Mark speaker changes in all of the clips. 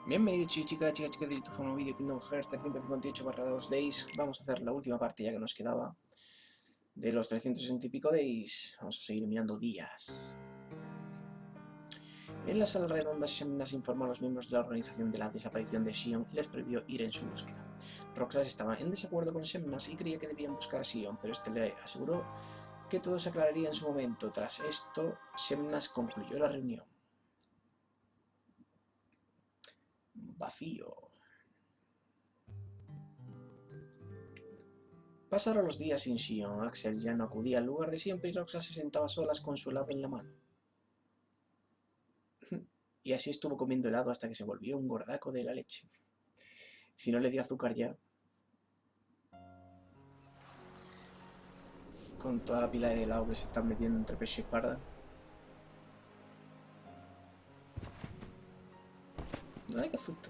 Speaker 1: Bienvenidos chicas de YouTube a un vídeo Kingdom Hearts 358/2 Days. Vamos a hacer la última parte ya que nos quedaba de los 360 y pico Days. Vamos a seguir mirando días. En la sala redonda, Xemnas informó a los miembros de la organización de la desaparición de Xion y les prohibió ir en su búsqueda. Roxas estaba en desacuerdo con Xemnas y creía que debían buscar a Xion, pero este le aseguró que todo se aclararía en su momento. Tras esto, Xemnas concluyó la reunión. Vacío. Pasaron los días sin Xion. Axel ya no acudía al lugar de siempre y Roxas se sentaba solas con su helado en la mano. Y así estuvo comiendo helado hasta que se volvió un gordaco de la leche. Si no le dio azúcar ya. Con toda la pila de helado que se están metiendo entre pecho y espalda. No hay que azúcar.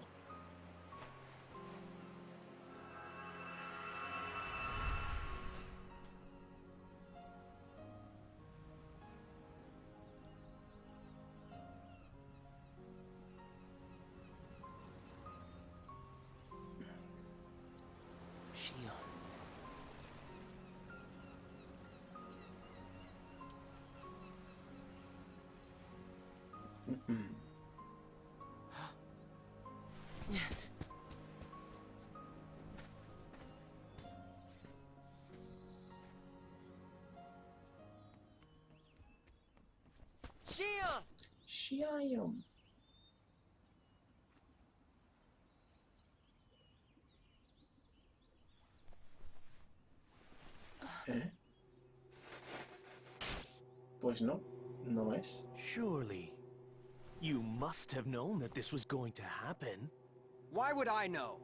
Speaker 1: Xion. ¿Eh? Pues no, no es.
Speaker 2: Surely, you must have known that this was going to happen.
Speaker 3: Why would I know?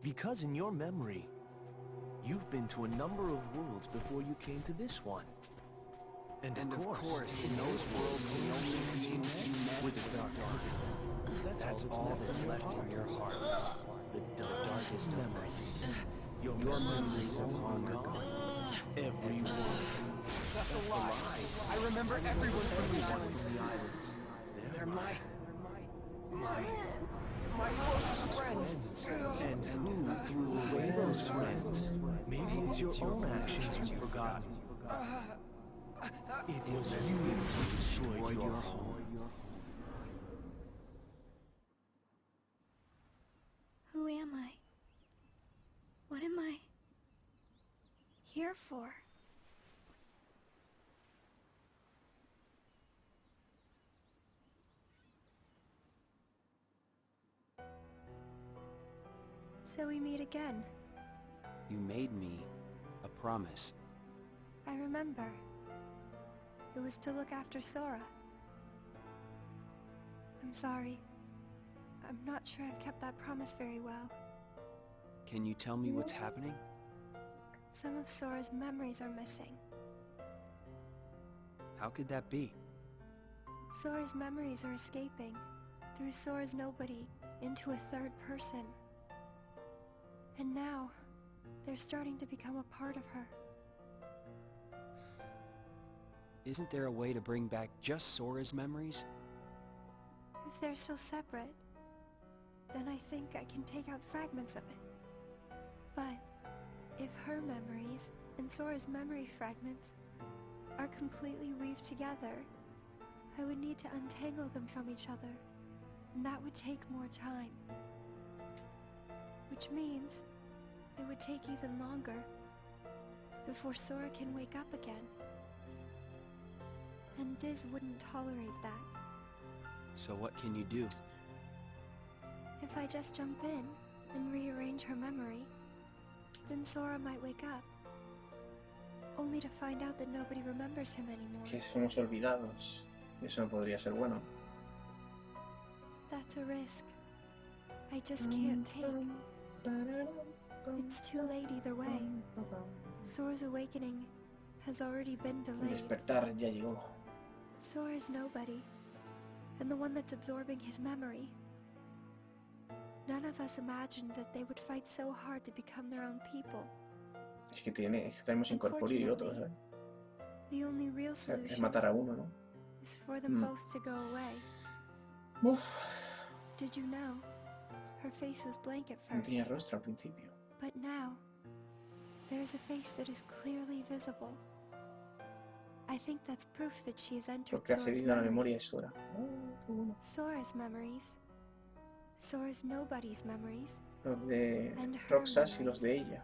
Speaker 2: Because in your memory, you've been to a number of worlds before you came to this one. And of course, in those worlds, the only beings you met were the dark. That's all that's left in your heart. The darkest memories. Your memories of long gone. Every one.
Speaker 3: That's a lie. I remember everyone from the islands. They're my closest friends.
Speaker 2: And who threw away those friends? Maybe it's your own actions you've forgotten. It was you who destroyed your home.
Speaker 4: Who am I? What am I here for? So we meet again.
Speaker 3: You made me a promise.
Speaker 4: I remember. It was to look after Sora. I'm sorry. I'm not sure I've kept that promise very well.
Speaker 3: Can you tell me what's happening?
Speaker 4: Some of Sora's memories are missing.
Speaker 3: How could that be?
Speaker 4: Sora's memories are escaping through Sora's nobody into a third person. And now, they're starting to become a part of her.
Speaker 3: Isn't there a way to bring back just Sora's memories?
Speaker 4: If they're still separate, then I think I can take out fragments of it. But if her memories and Sora's memory fragments are completely weaved together, I would need to untangle them from each other, and that would take more time. Which means it would take even longer before Sora can wake up again. And Diz wouldn't tolerate that.
Speaker 3: So what can you do?
Speaker 4: If I just jump in and rearrange her memory, then Sora might wake up, only to find out that nobody remembers him anymore.
Speaker 1: Que somos olvidados. Eso no podría ser bueno.
Speaker 4: That's a risk I just can't take. It's too late either way. Sora's awakening has already been
Speaker 1: El
Speaker 4: delayed.
Speaker 1: despertar ya llegó.
Speaker 4: Sora's nobody, and the one that's absorbing his memory. None of us imagined that they would fight so hard to become their own people.
Speaker 1: Es que tenemos incorporir y otros, ¿eh?
Speaker 4: The only real
Speaker 1: O sea, es
Speaker 4: solution
Speaker 1: matar a uno, ¿no?
Speaker 4: is for them both to go away.
Speaker 1: Uf,
Speaker 4: Did you know? Her face was blank at
Speaker 1: no tenía
Speaker 4: first,
Speaker 1: rostro al principio.
Speaker 4: but now there is a face that is clearly visible. I think that's proof that she has entered
Speaker 1: Porque ha
Speaker 4: Sora's
Speaker 1: cedido a la memoria de
Speaker 4: memories.
Speaker 1: Sora. Qué bueno.
Speaker 4: Sora's memories. Sora's nobody's memories.
Speaker 1: Los de
Speaker 4: And her
Speaker 1: Roxas y los de
Speaker 4: memories.
Speaker 1: ella.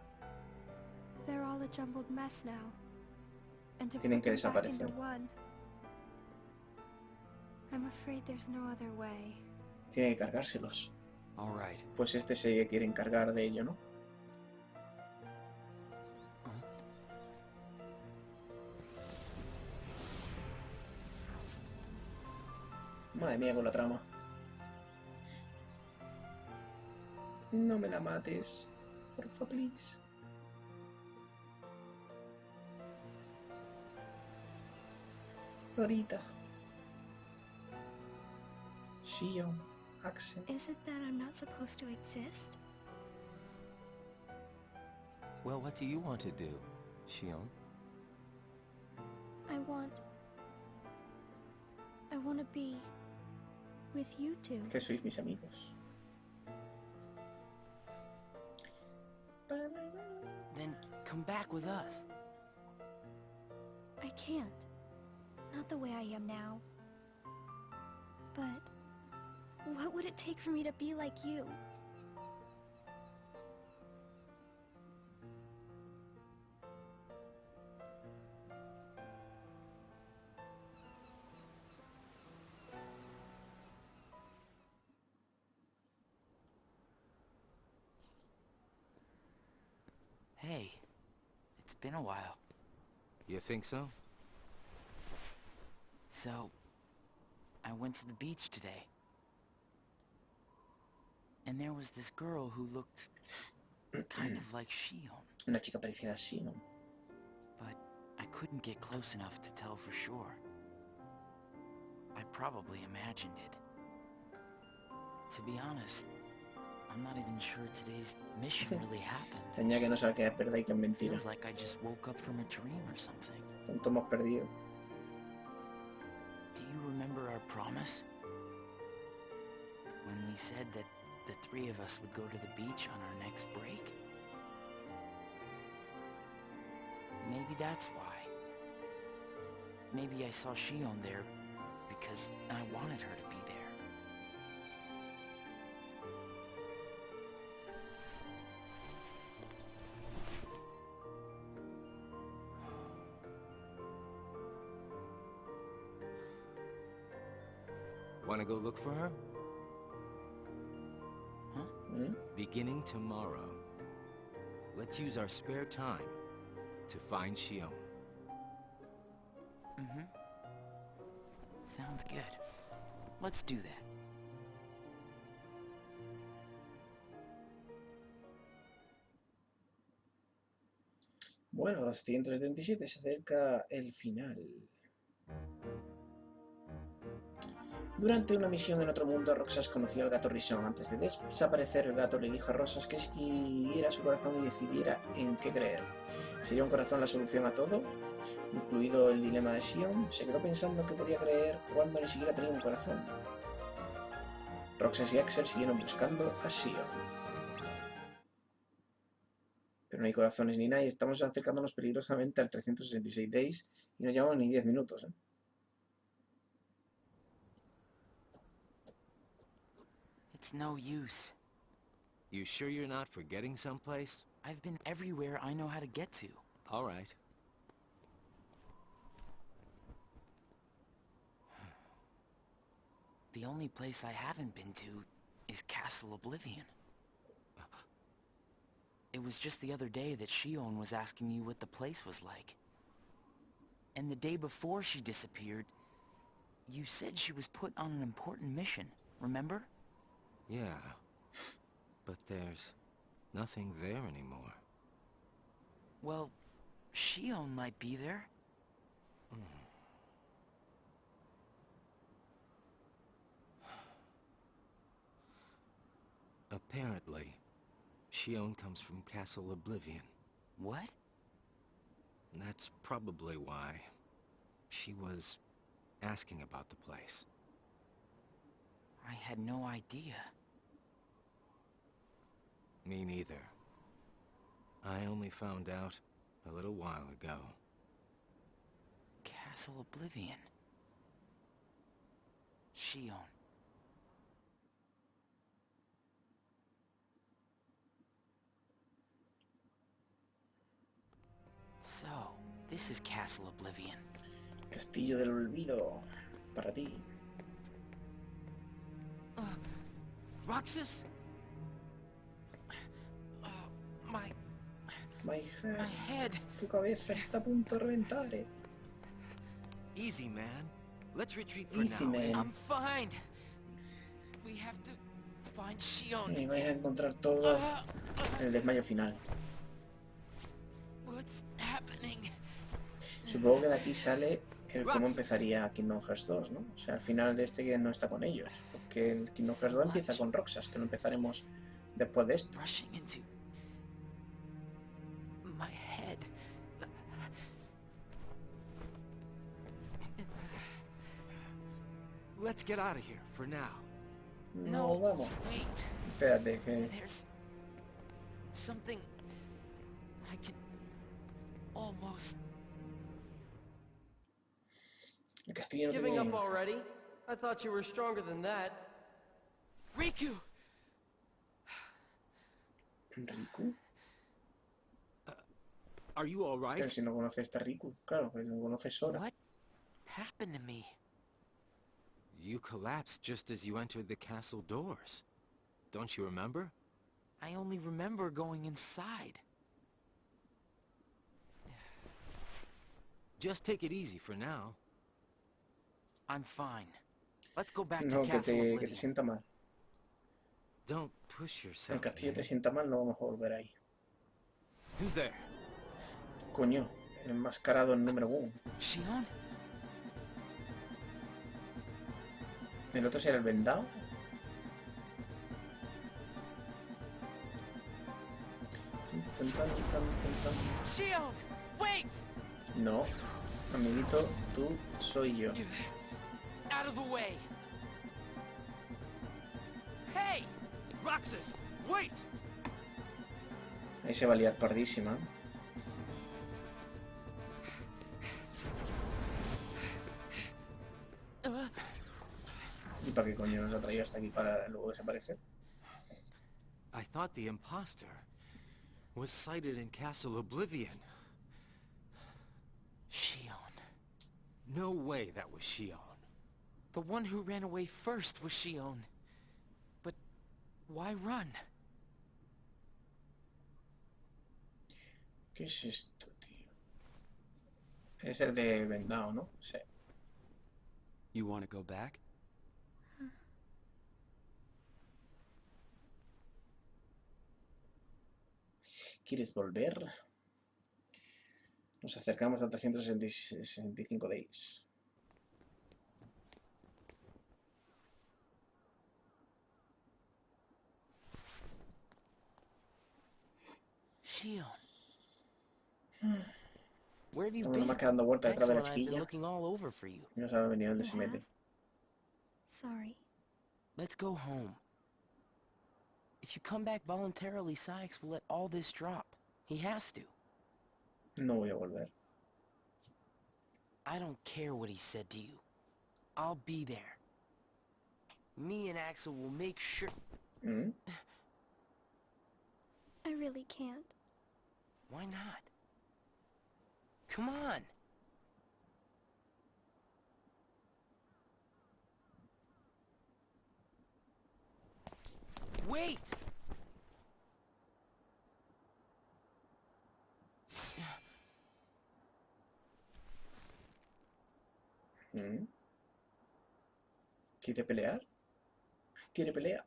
Speaker 4: They're all a jumbled mess now. And to
Speaker 1: Tienen
Speaker 4: put
Speaker 1: que
Speaker 4: them back into
Speaker 1: desaparecer.
Speaker 4: one, I'm afraid there's no other way.
Speaker 1: Tiene que cargárselos.
Speaker 3: All right.
Speaker 1: Pues este se quiere encargar de ello, ¿no? Madre mía con la trama. No me la mates. Porfa, please. Zorita. Shion. Axel.
Speaker 4: Is it that I'm not supposed to exist?
Speaker 2: Well, what do you want to do, Shion?
Speaker 4: I want to be with you two.
Speaker 1: Que sois mis amigos.
Speaker 3: Then come back with us.
Speaker 4: I can't. Not the way I am now. But what would it take for me to be like you?
Speaker 3: Hey, it's been a while.
Speaker 2: You think so?
Speaker 3: So, I went to the beach today. And there was this girl who looked kind of like Shion,
Speaker 1: Una chica parecida a Shion.
Speaker 3: but I couldn't get close enough to tell for sure. I probably imagined it. To be honest, I'm not even sure today's mission really happened.
Speaker 1: Tenía que no saber qué es verdad y qué es mentira.
Speaker 3: Feels like I just woke up from a dream or something.
Speaker 1: Tanto hemos perdido.
Speaker 3: Do you remember our promise? When we said that the three of us would go to the beach on our next break? Maybe that's why. Maybe I saw Shion there because I wanted her to be there.
Speaker 2: Want to go look for her?
Speaker 1: ¿Mm?
Speaker 2: Beginning tomorrow. Let's use our spare time to find Shion.
Speaker 3: Mm-hmm. Sounds good. Let's do that.
Speaker 1: Bueno, 277 se acerca el final. Durante una misión en otro mundo, Roxas conoció al gato Risón. Antes de desaparecer, el gato le dijo a Rosas que siguiera su corazón y decidiera en qué creer. ¿Sería un corazón la solución a todo? Incluido el dilema de Sion, se quedó pensando que podía creer cuando ni siquiera tenía un corazón. Roxas y Axel siguieron buscando a Sion. Pero no hay corazones ni nada y estamos acercándonos peligrosamente al 366 Days y no llevamos ni 10 minutos, ¿eh?
Speaker 3: It's no use.
Speaker 2: You sure you're not forgetting someplace?
Speaker 3: I've been everywhere I know how to get to.
Speaker 2: All right.
Speaker 3: The only place I haven't been to is Castle Oblivion. It was just the other day that Shion was asking you what the place was like. And the day before she disappeared, you said she was put on an important mission, remember?
Speaker 2: Yeah. But there's nothing there anymore.
Speaker 3: Well, Shion might be there.
Speaker 2: Apparently, Shion comes from Castle Oblivion.
Speaker 3: What?
Speaker 2: And that's probably why she was asking about the place.
Speaker 3: I had no idea.
Speaker 2: Me neither. I only found out a little while ago.
Speaker 3: Castle Oblivion. Shion. So, this is Castle Oblivion.
Speaker 1: Castillo del Olvido. Para ti.
Speaker 3: Roxas?
Speaker 1: My
Speaker 3: My head.
Speaker 1: Tu cabeza está a punto de reventar.
Speaker 2: Easy, man. Let's retreat for
Speaker 1: Easy,
Speaker 2: now.
Speaker 1: man.
Speaker 3: I'm fine. We have to find Shion.
Speaker 1: Y vais a encontrar todo en el desmayo final.
Speaker 3: What's happening?
Speaker 1: Supongo que de aquí sale el cómo empezaría Kingdom Hearts 2, ¿no? O sea, al final de este que no está con ellos. Porque el Kingdom Hearts 2 empieza con Roxas, que lo empezaremos después de esto.
Speaker 3: Rushing into my head.
Speaker 2: Let's get out of here for now.
Speaker 1: No, vamos.
Speaker 3: Wait.
Speaker 1: Espérate, que...
Speaker 3: There's something I can almost.
Speaker 1: El castillo no
Speaker 5: Giving
Speaker 1: tiene...
Speaker 5: up already? I thought you were stronger than that.
Speaker 3: Riku.
Speaker 1: ¿Riku?
Speaker 2: Are you all right?
Speaker 1: Pero si no conoces a este Riku. Claro, pues no conoces Sora.
Speaker 3: What happened to me?
Speaker 2: You collapsed just as you entered the castle doors. Don't you remember?
Speaker 3: I only remember going inside.
Speaker 2: Just take it easy for now.
Speaker 3: I'm fine. Let's go back
Speaker 1: No,
Speaker 3: to
Speaker 1: que
Speaker 3: Castle
Speaker 1: te
Speaker 3: Oblivion.
Speaker 1: sienta mal.
Speaker 2: Don't push
Speaker 1: El
Speaker 2: yourself.
Speaker 1: castillo te
Speaker 2: man.
Speaker 1: sienta mal, no vamos a volver ahí.
Speaker 2: Who's there?
Speaker 1: Coño, el enmascarado en número 1.
Speaker 3: Shion?
Speaker 1: ¿El otro será el vendado? Tan, tan, tan, tan.
Speaker 3: Shion! Wait!
Speaker 1: No, amiguito, tú soy yo.
Speaker 3: Out of the way! Hey!
Speaker 2: Roxas, wait!
Speaker 1: Ahí se va a liar pardísima. ¿Y para qué coño nos ha traído hasta aquí para luego desaparecer?
Speaker 2: I thought the imposter was sighted in Castle Oblivion.
Speaker 3: Shion.
Speaker 2: No way that was Shion.
Speaker 3: The one who ran away first was Shion. But why run?
Speaker 1: ¿Qué es esto, tío? Es el de vendado, ¿no? Sí.
Speaker 6: You want to go back?
Speaker 1: ¿Quieres volver? Nos acercamos a 365 days.
Speaker 3: Shion. Where have you
Speaker 1: Estamos
Speaker 3: been?
Speaker 1: nomás quedando vueltas detrás de la
Speaker 3: Axel and I've been
Speaker 1: chiquilla.
Speaker 3: looking all over for you.
Speaker 1: Y no sabe ni dónde se mete.
Speaker 4: Sorry.
Speaker 3: Let's go home. If you come back voluntarily, Sykes will let all this drop. He has to.
Speaker 1: No voy a volver.
Speaker 3: I don't care what he said to you. I'll be there. Me and Axel will make sure...
Speaker 1: ¿Mm?
Speaker 4: I really can't.
Speaker 3: Why not? Come on. Wait!
Speaker 1: ¿Mm? ¿Quiere pelear? ¿Quiere pelea?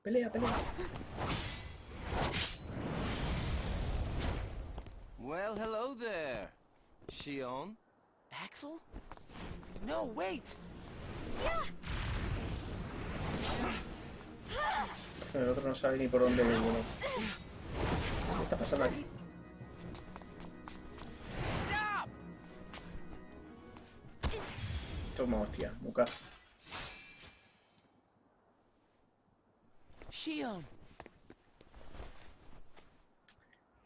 Speaker 1: ¡Pelea, pelea!
Speaker 2: Well, hello there, Shion.
Speaker 3: Axel? No, wait!
Speaker 1: El otro no sabe ni por dónde viene. ¿Qué está pasando aquí?
Speaker 3: Stop!
Speaker 1: Toma, hostia, bucazo.
Speaker 3: Shion!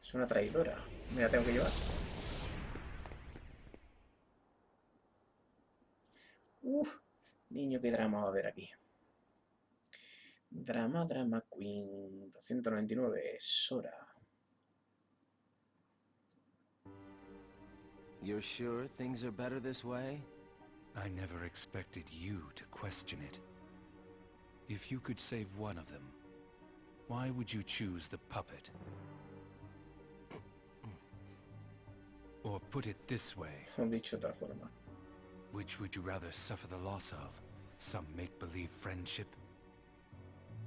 Speaker 1: Es una traidora. Me la tengo que llevar. Uf, niño, qué drama va a haber aquí. Drama Queen. 299, Sora.
Speaker 2: You're sure things are better this way?
Speaker 7: I never expected you to question it. If you could save one of them, why would you choose the puppet? Or put it this way,
Speaker 1: Dicho de otra forma.
Speaker 7: which would you rather suffer the loss of? Some make-believe friendship?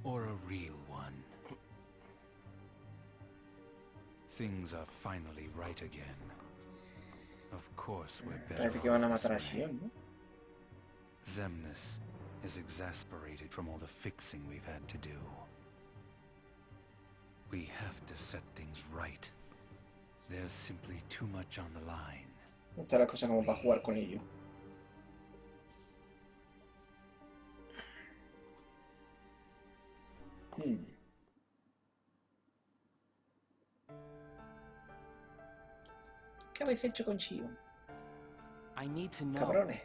Speaker 7: Or a real one? Things are finally right again. Of course we're better
Speaker 1: Parece que van a
Speaker 7: off
Speaker 1: matar a
Speaker 7: this way.
Speaker 1: Sion, ¿no?
Speaker 7: Xemnas is exasperated from all the fixing we've had to do. We have to set things right. There's simply too much on the line.
Speaker 1: No está la cosa como para jugar con ello. ¿Qué habéis hecho con Sion?
Speaker 3: I need to know.
Speaker 1: Cabrones.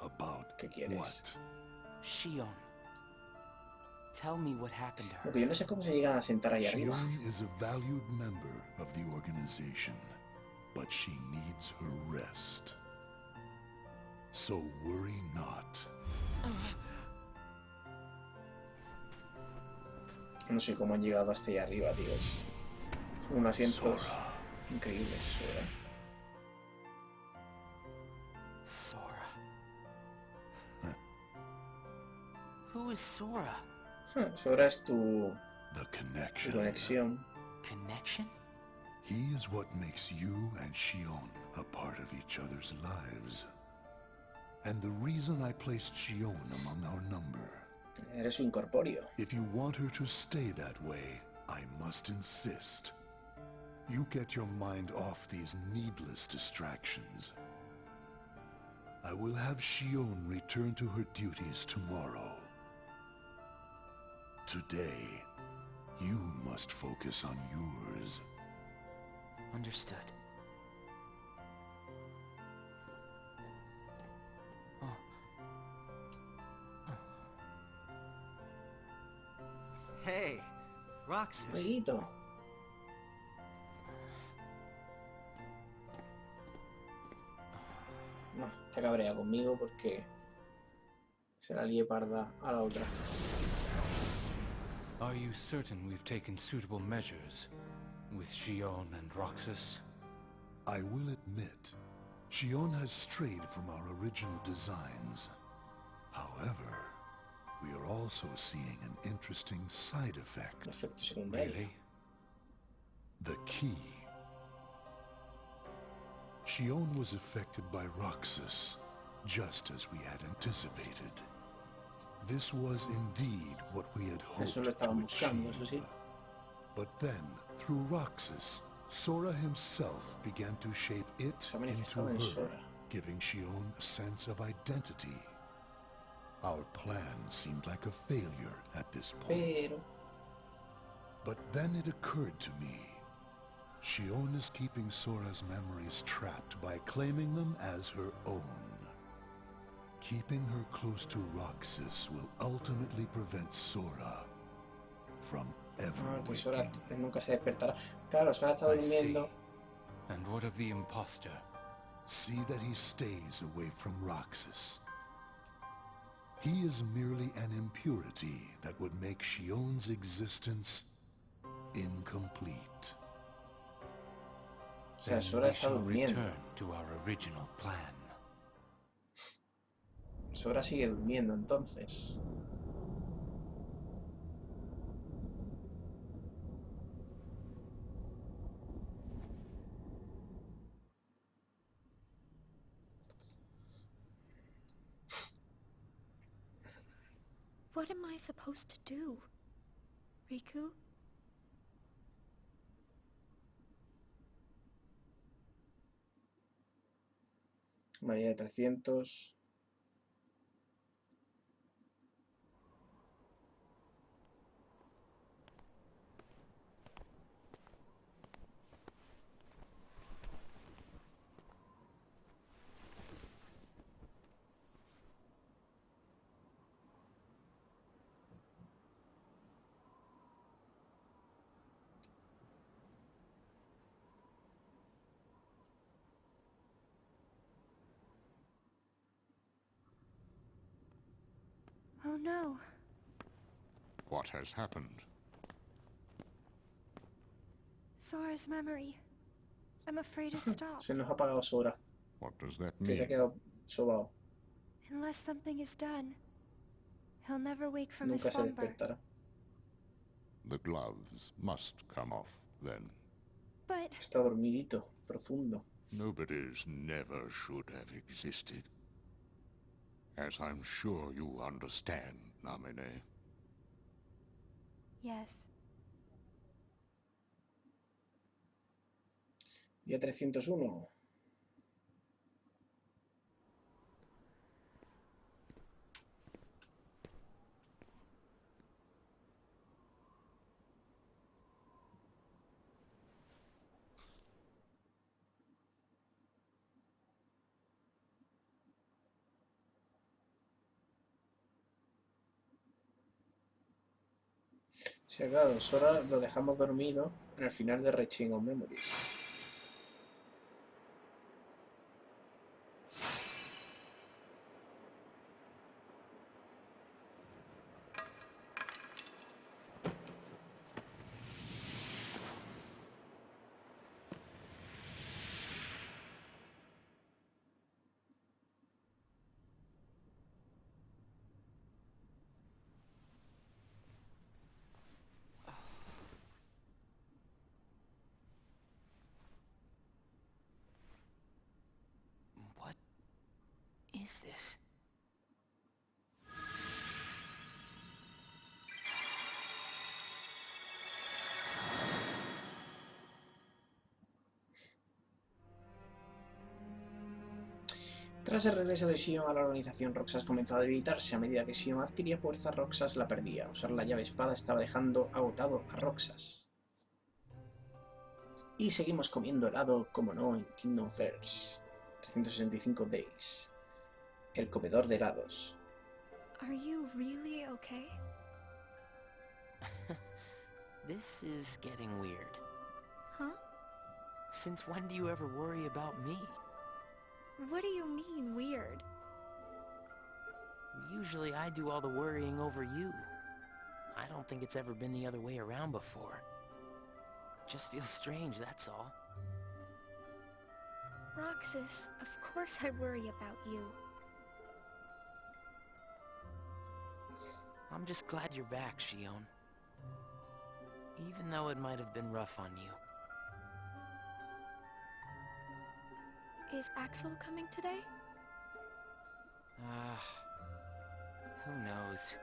Speaker 8: About
Speaker 1: ¿Qué quieres?
Speaker 8: what?
Speaker 3: Shion. Tell me what happened to
Speaker 1: Lo
Speaker 3: her.
Speaker 1: que yo no sé es cómo se llegan a sentar ahí arriba.
Speaker 8: Shion is a valued member of the organization, but she needs her rest. So worry not.
Speaker 1: No sé cómo han llegado hasta ahí arriba, tíos. Son unos asientos increíbles, Sora.
Speaker 3: Sora. Who is Sora?
Speaker 1: Sora es tu
Speaker 8: The connection.
Speaker 1: conexión.
Speaker 3: Connection?
Speaker 8: He is what makes you and Shion a part of each other's lives. And the reason I placed Shion among our number.
Speaker 1: Eres su incorpóreo.
Speaker 8: If you want her to stay that way, I must insist. You get your mind off these needless distractions. I will have Shion return to her duties tomorrow. Today, you must focus on yours.
Speaker 3: Understood.
Speaker 5: Hey, Roxas.
Speaker 1: Amiguito. No, está cabreada conmigo porque se la lié parda a la otra.
Speaker 7: Are you certain we've taken suitable measures with Shion and Roxas?
Speaker 8: I will admit, Shion has strayed from our original designs. However, we are also seeing an interesting side
Speaker 1: Un
Speaker 8: effect.
Speaker 1: efecto secundario.
Speaker 7: Really?
Speaker 8: The key. Shion was affected by Roxas, just as we had anticipated. This was indeed what we had hoped
Speaker 1: Eso lo
Speaker 8: to
Speaker 1: estaban buscando, eso sí.
Speaker 8: achieve. But then, through Roxas, Sora himself began to shape it
Speaker 1: Se ha
Speaker 8: into
Speaker 1: manifestado en
Speaker 8: her,
Speaker 1: Sora.
Speaker 8: giving Shion a sense of identity. Our plan seemed like a failure at this point.
Speaker 1: Pero
Speaker 8: But then it occurred to me. Shion is keeping Sora's memories trapped by claiming them as her own. Keeping her close to Roxas will ultimately prevent Sora from ever
Speaker 1: que Sora
Speaker 8: waking.
Speaker 1: nunca se despertará. Claro, Sora está
Speaker 7: I see.
Speaker 1: durmiendo.
Speaker 7: And what of the imposter?
Speaker 8: See that he stays away from Roxas. He is merely an impurity that would make Shion's existence incomplete.
Speaker 1: O sea,
Speaker 7: Then
Speaker 1: Sora
Speaker 7: we
Speaker 1: está
Speaker 7: shall
Speaker 1: durmiendo.
Speaker 7: return to our original plan.
Speaker 1: Sora sigue durmiendo, entonces.
Speaker 4: What am I supposed to do? Riku?
Speaker 1: María de 300.
Speaker 4: Oh no.
Speaker 8: What has happened?
Speaker 4: Sora's memory. I'm afraid it's stopped.
Speaker 1: Se nos ha apagado Sora,
Speaker 8: What does that
Speaker 1: que se ha
Speaker 8: mean?
Speaker 1: quedado sobao.
Speaker 4: Unless something is done, he'll never wake from his
Speaker 1: Nunca se
Speaker 4: slumber.
Speaker 1: despertará.
Speaker 8: The gloves must come off, then.
Speaker 4: But
Speaker 1: Está dormidito, profundo.
Speaker 8: Nobody's never should have existed. As I'm sure you understand, Namine.
Speaker 4: yes.
Speaker 1: Día 301. Si claro, Sora lo dejamos dormido en el final de Reaching of Memories.
Speaker 3: What is this?
Speaker 1: Tras el regreso de Xion a la organización, Roxas comenzó a debilitarse. A medida que Xion adquiría fuerza, Roxas la perdía. Usar la llave espada estaba dejando agotado a Roxas. Y seguimos comiendo helado, como no, en Kingdom Hearts 365 Days. El comedor de helados.
Speaker 4: Are you really okay?
Speaker 3: This is getting weird.
Speaker 4: Huh?
Speaker 3: Since when do you ever worry about me?
Speaker 4: What do you mean, weird?
Speaker 3: Usually I do all the worrying over you. I don't think it's ever been the other way around before. Just feels strange, that's all.
Speaker 4: Roxas, of course I worry about you.
Speaker 3: I'm just glad you're back, Xion. Even though it might have been rough on you.
Speaker 4: Is Axel coming today?
Speaker 3: Who knows?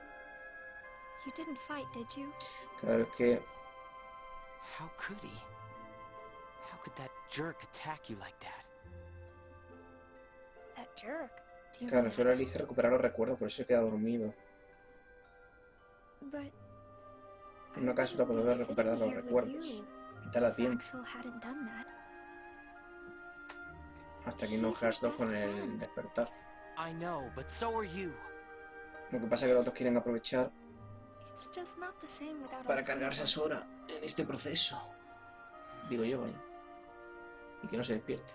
Speaker 4: You didn't fight, did you?
Speaker 1: Claro que
Speaker 3: How could he? How could that jerk attack you like that?
Speaker 4: That jerk. Do you
Speaker 1: Claro,
Speaker 4: mean
Speaker 1: Sora
Speaker 4: Axel?
Speaker 1: elige recuperar los recuerdos, por eso se queda dormido.
Speaker 4: But
Speaker 1: En una cápsula para poder recuperar los recuerdos. Y tal a tiempo.
Speaker 4: Axel hadn't done that.
Speaker 1: Hasta Kingdom Hearts 2 con el despertar.
Speaker 3: I know, but so are you.
Speaker 1: Lo que pasa es que los otros quieren aprovechar
Speaker 4: It's just not the same without
Speaker 1: para
Speaker 4: all three of
Speaker 1: cargarse a
Speaker 4: us.
Speaker 1: Sora en este proceso. Digo yo, vaya. Y que no se despierte.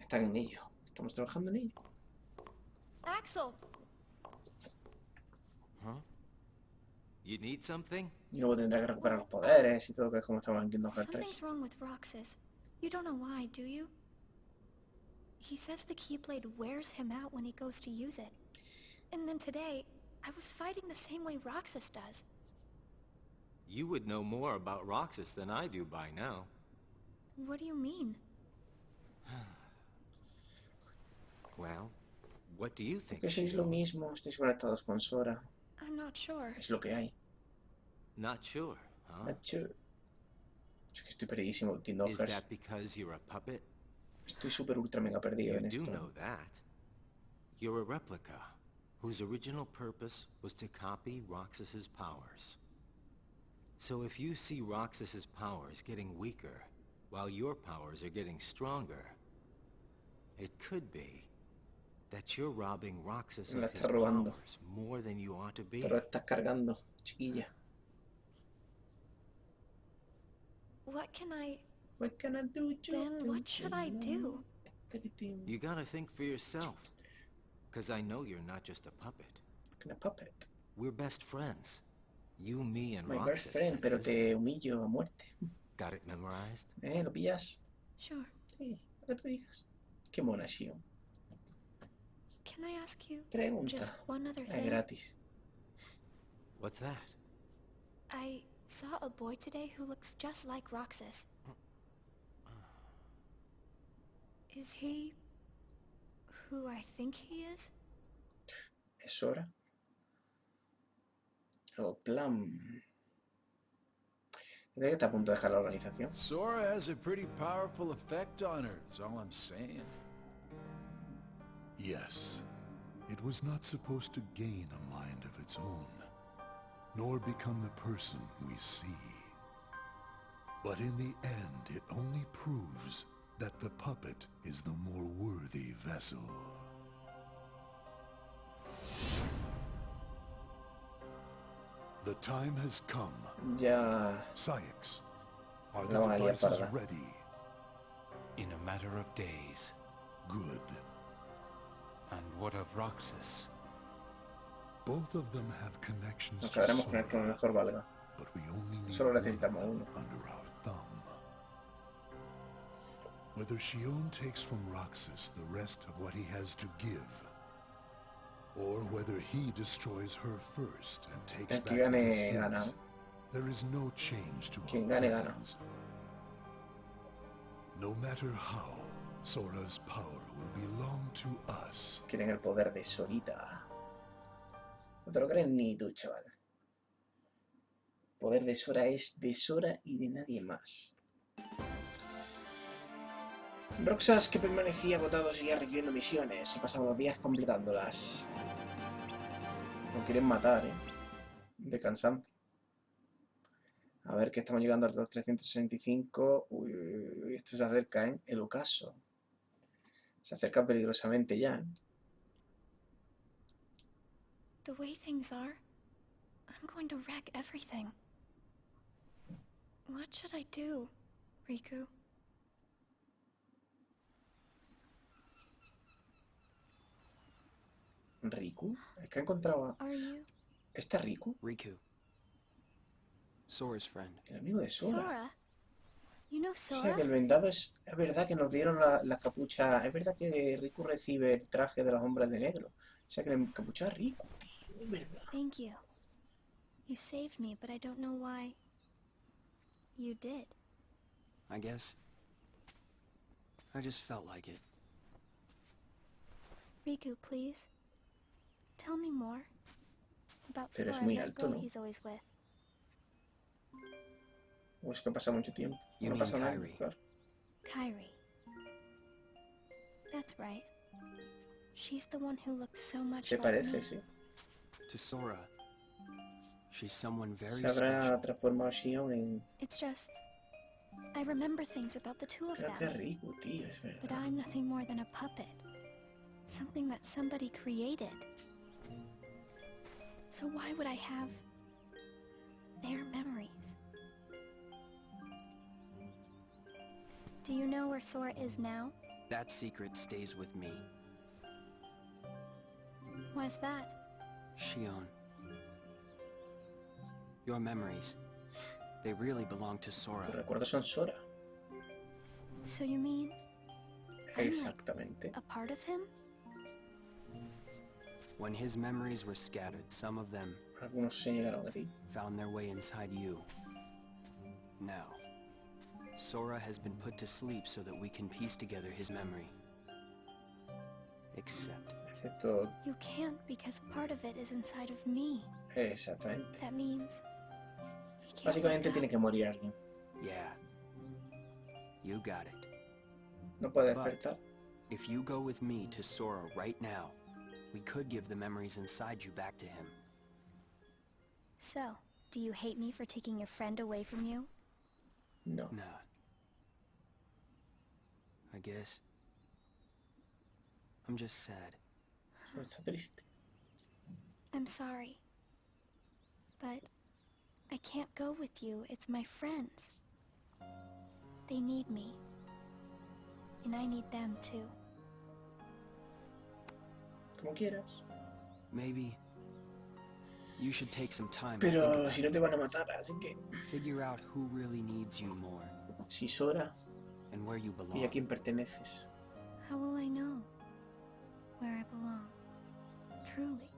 Speaker 1: Están en ello. Estamos trabajando en ello.
Speaker 4: Axel!
Speaker 6: Huh? You need something?
Speaker 1: Y luego tendrá que recuperar los poderes y todo, que es como estamos en Kingdom Hearts
Speaker 4: Something's
Speaker 1: 3.
Speaker 4: wrong with Roxas. You don't know why, do you? He says the Keyblade wears him out when he goes to use it. And then today, I was fighting the same way Roxas does.
Speaker 6: You would know more about Roxas than I do by now.
Speaker 4: What do you mean?
Speaker 6: Well, what do you think?
Speaker 1: Que sois lo
Speaker 6: Xion?
Speaker 1: mismo, estáis conectados con Sora.
Speaker 4: I'm not sure.
Speaker 1: Es lo que hay.
Speaker 6: Not sure, huh?
Speaker 1: Macho. Es que estoy perdidísimo en Kingdom
Speaker 6: Is
Speaker 1: Hearts.
Speaker 6: that because you're a puppet?
Speaker 1: Estoy súper ultra mega perdido
Speaker 6: You
Speaker 1: en
Speaker 6: do
Speaker 1: esto.
Speaker 6: know that. You're a replica, whose original purpose was to copy Roxas's powers. So if you see Roxas's powers getting weaker, while your powers are getting stronger, it could be that you're robbing Roxas
Speaker 1: Me la
Speaker 6: of his
Speaker 1: está robando.
Speaker 6: powers more than you ought to be.
Speaker 1: Te lo estás cargando, chiquilla.
Speaker 4: What can I...
Speaker 1: What can I do,
Speaker 4: Then what should I do?
Speaker 6: You gotta think for yourself. Cause I know you're not just a puppet.
Speaker 1: A puppet.
Speaker 6: We're best friends. You, me, and
Speaker 1: My
Speaker 6: Roxas,
Speaker 1: best friend,
Speaker 6: that
Speaker 1: pero
Speaker 6: is.
Speaker 1: te humillo a muerte.
Speaker 6: Got it memorized?
Speaker 1: ¿Lo pillas?
Speaker 4: Sure.
Speaker 1: Sí, lo que tú digas. Qué mona, Shion.
Speaker 4: Can I ask you
Speaker 1: Pregunta.
Speaker 4: just one other
Speaker 1: Es
Speaker 4: thing?
Speaker 1: gratis.
Speaker 6: What's that?
Speaker 4: I saw a boy today who looks just like Roxas. Is he who I think he is?
Speaker 1: Es hora. El plan. ¿De que está a punto de dejar la organización?
Speaker 9: Sora has a pretty powerful effect on her, is all I'm saying.
Speaker 8: Yes, it was not supposed to gain a mind of its own, nor become the person we see. But in the end, it only proves that the puppet is the more worthy vessel. The time has come.
Speaker 1: Ya.
Speaker 8: Sayx, are
Speaker 1: La
Speaker 8: the
Speaker 1: van a liar
Speaker 8: devices
Speaker 1: parda.
Speaker 8: ready?
Speaker 7: In a matter of days.
Speaker 8: Good.
Speaker 7: And what of Roxas?
Speaker 8: Both of them have connections
Speaker 1: Nos
Speaker 8: to
Speaker 1: quedaremos con el que
Speaker 8: Sora,
Speaker 1: mejor valga.
Speaker 8: but we only need
Speaker 1: Solo
Speaker 8: one of
Speaker 1: necesitamos
Speaker 8: them
Speaker 1: uno.
Speaker 8: under our thumb. Whether Shion takes from Roxas the rest of what he has to give, or whether he destroys her first and takes
Speaker 1: El que
Speaker 8: back what
Speaker 1: gane,
Speaker 8: is his,
Speaker 1: gana.
Speaker 8: there is no change to
Speaker 1: Quien
Speaker 8: our
Speaker 1: gane, gana.
Speaker 8: plans. No matter how, Sora's power will belong to us.
Speaker 1: Quieren el poder de Sorita. No te lo crees ni tú, chaval. El poder de Sora es de Sora y de nadie más. Roxas, que permanecía agotado, seguía recibiendo misiones. Se pasaban los días completándolas. Lo quieren matar, de cansancio. A ver, que estamos llegando al 2365. Uy, uy, uy, esto se acerca, el ocaso. Se acerca peligrosamente ya.
Speaker 4: The way things are, I'm going to wreck everything. What should I do, Riku?
Speaker 1: ¿Riku? Es que encontraba...
Speaker 4: Are you
Speaker 1: ¿Está Riku?
Speaker 3: Riku. Sora's friend.
Speaker 1: El amigo de Sora.
Speaker 4: Sora? You know
Speaker 1: O sea
Speaker 4: Sora?
Speaker 1: que el vendado es verdad que nos dieron la capucha. Es verdad que Riku recibe el traje de los hombres de negro. O sea que le encapuchó a Riku, tío, es verdad.
Speaker 4: Thank you. You saved me, but I don't know why you did.
Speaker 3: I guess. I just felt like it.
Speaker 4: Riku, please. Tell me more about
Speaker 1: Pero es
Speaker 4: Sora
Speaker 1: muy
Speaker 4: and that
Speaker 1: alto,
Speaker 4: girl
Speaker 1: ¿no?
Speaker 4: he's always with.
Speaker 1: O es que pasa mucho tiempo.
Speaker 3: You
Speaker 1: No
Speaker 3: mean
Speaker 1: pasa nada,
Speaker 3: Kairi.
Speaker 1: claro.
Speaker 4: Kairi. That's right. She's the one who looks so much
Speaker 1: Se
Speaker 4: like
Speaker 1: parece,
Speaker 4: me.
Speaker 1: sí.
Speaker 3: To Sora, she's someone very
Speaker 1: Se habrá
Speaker 3: special.
Speaker 1: transformado Shion en...
Speaker 4: It's just, I remember things about the two of
Speaker 1: Creo que
Speaker 4: them,
Speaker 1: Riku, tío, es
Speaker 4: but
Speaker 1: verdad.
Speaker 4: I'm nothing more than a puppet. Something that somebody created. So why would I have their memories? Do you know where Sora is now?
Speaker 3: That secret stays with me.
Speaker 4: Why's that?
Speaker 3: Shion. Your memories. They really belong to Sora.
Speaker 1: Tus recuerdos son Sora.
Speaker 4: So you mean I'm like
Speaker 1: Exactamente.
Speaker 4: a part of him?
Speaker 3: When his memories were scattered, some of them
Speaker 1: Algunos se llegaron a ti.
Speaker 3: found their way inside you. Now, Sora has been put to sleep so that we can piece together his memory. Except,
Speaker 1: Excepto...
Speaker 4: You can't because part of it is inside of me.
Speaker 1: Exactamente.
Speaker 4: That means he can't
Speaker 1: Básicamente
Speaker 4: wake
Speaker 1: tiene
Speaker 4: up.
Speaker 1: que morir alguien.
Speaker 3: yeah, you got it.
Speaker 1: No puede
Speaker 3: But
Speaker 1: despertar.
Speaker 3: if you go with me to Sora right now, we could give the memories inside you back to him.
Speaker 4: So, do you hate me for taking your friend away from you?
Speaker 1: No.
Speaker 3: Nah. I guess. I'm just sad.
Speaker 1: Solo está triste.
Speaker 4: I'm sorry. But I can't go with you. It's my friends. They need me. and I need them too.
Speaker 1: Como quieras.
Speaker 5: Maybe you should take some time to think
Speaker 1: Pero
Speaker 5: about
Speaker 1: si no te van a matar, así que...
Speaker 5: it. Figure out who really needs you more
Speaker 1: Si es hora,
Speaker 5: and where you
Speaker 1: y a
Speaker 5: belong.
Speaker 1: quién perteneces.
Speaker 4: How will I know where I belong? Truly.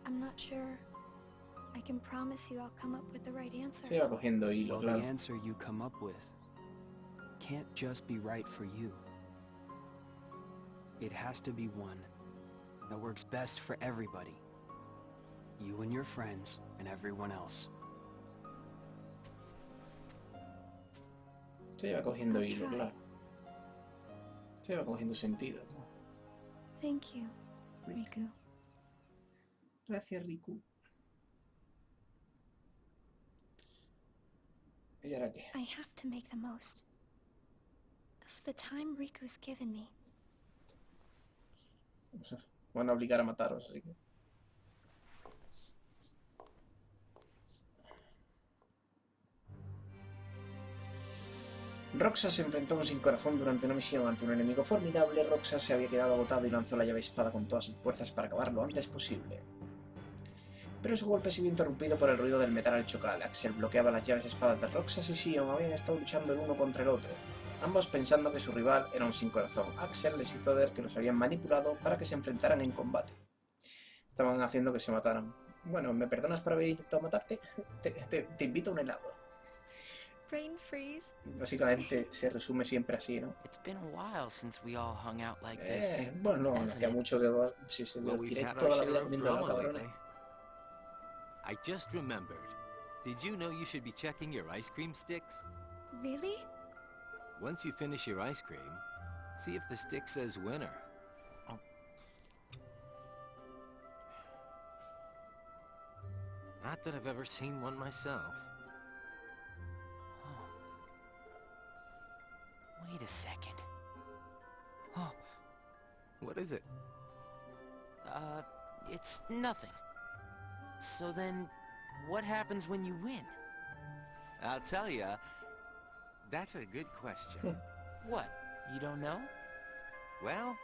Speaker 4: I'm not sure I can promise you I'll come up with the right answer.
Speaker 1: Se va cogiendo hilo,
Speaker 5: Well, the
Speaker 1: claro.
Speaker 5: answer you come up with can't just be right for you. It has to be one that works best for everybody. You and your friends and everyone else.
Speaker 1: Se va cogiendo
Speaker 4: I'll
Speaker 1: hilo,
Speaker 4: try.
Speaker 1: claro. Se va cogiendo sentido.
Speaker 4: Thank you, Riku.
Speaker 1: Gracias, Riku. ¿Y ahora qué?
Speaker 4: I have to make the most of the time Riku's given me.
Speaker 1: Van a obligar a mataros, así que... Roxas se enfrentó a un sin corazón durante una misión ante un enemigo formidable. Roxas se había quedado agotado y lanzó la llave espada con todas sus fuerzas para acabar lo antes posible. Pero su golpe se vio interrumpido por el ruido del metal al chocar. Axel bloqueaba las llaves espadas de Roxas y Sion habían estado luchando el uno contra el otro, ambos pensando que su rival era un sin corazón. Axel les hizo ver que los habían manipulado para que se enfrentaran en combate. Estaban haciendo que se mataran. Bueno, ¿me perdonas por haber intentado matarte? Te invito a un helado.
Speaker 4: Brain freeze.
Speaker 1: Básicamente se resume siempre así, ¿no?
Speaker 3: It's been a while since we all hung out like this.
Speaker 1: Bueno, no
Speaker 3: hasn't
Speaker 1: hacía
Speaker 3: it?
Speaker 1: mucho que vos, si se
Speaker 6: Well,
Speaker 1: los
Speaker 6: we've
Speaker 1: tiré
Speaker 6: had
Speaker 1: toda
Speaker 6: our
Speaker 1: la vida
Speaker 6: share of
Speaker 1: comiendo helado,
Speaker 6: drama
Speaker 1: cabrones.
Speaker 6: lately. I just remembered. Did you know you should be checking your ice cream sticks?
Speaker 4: Really?
Speaker 6: Once you finish your ice cream, see if the stick says winner.
Speaker 3: Oh.
Speaker 6: Not that I've ever seen one myself.
Speaker 3: Oh. Wait a second. Oh,
Speaker 6: What is it?
Speaker 3: it's nothing. So then, what happens when you win?
Speaker 6: I'll tell ya. That's a good question.
Speaker 3: What? You don't know?
Speaker 6: Well,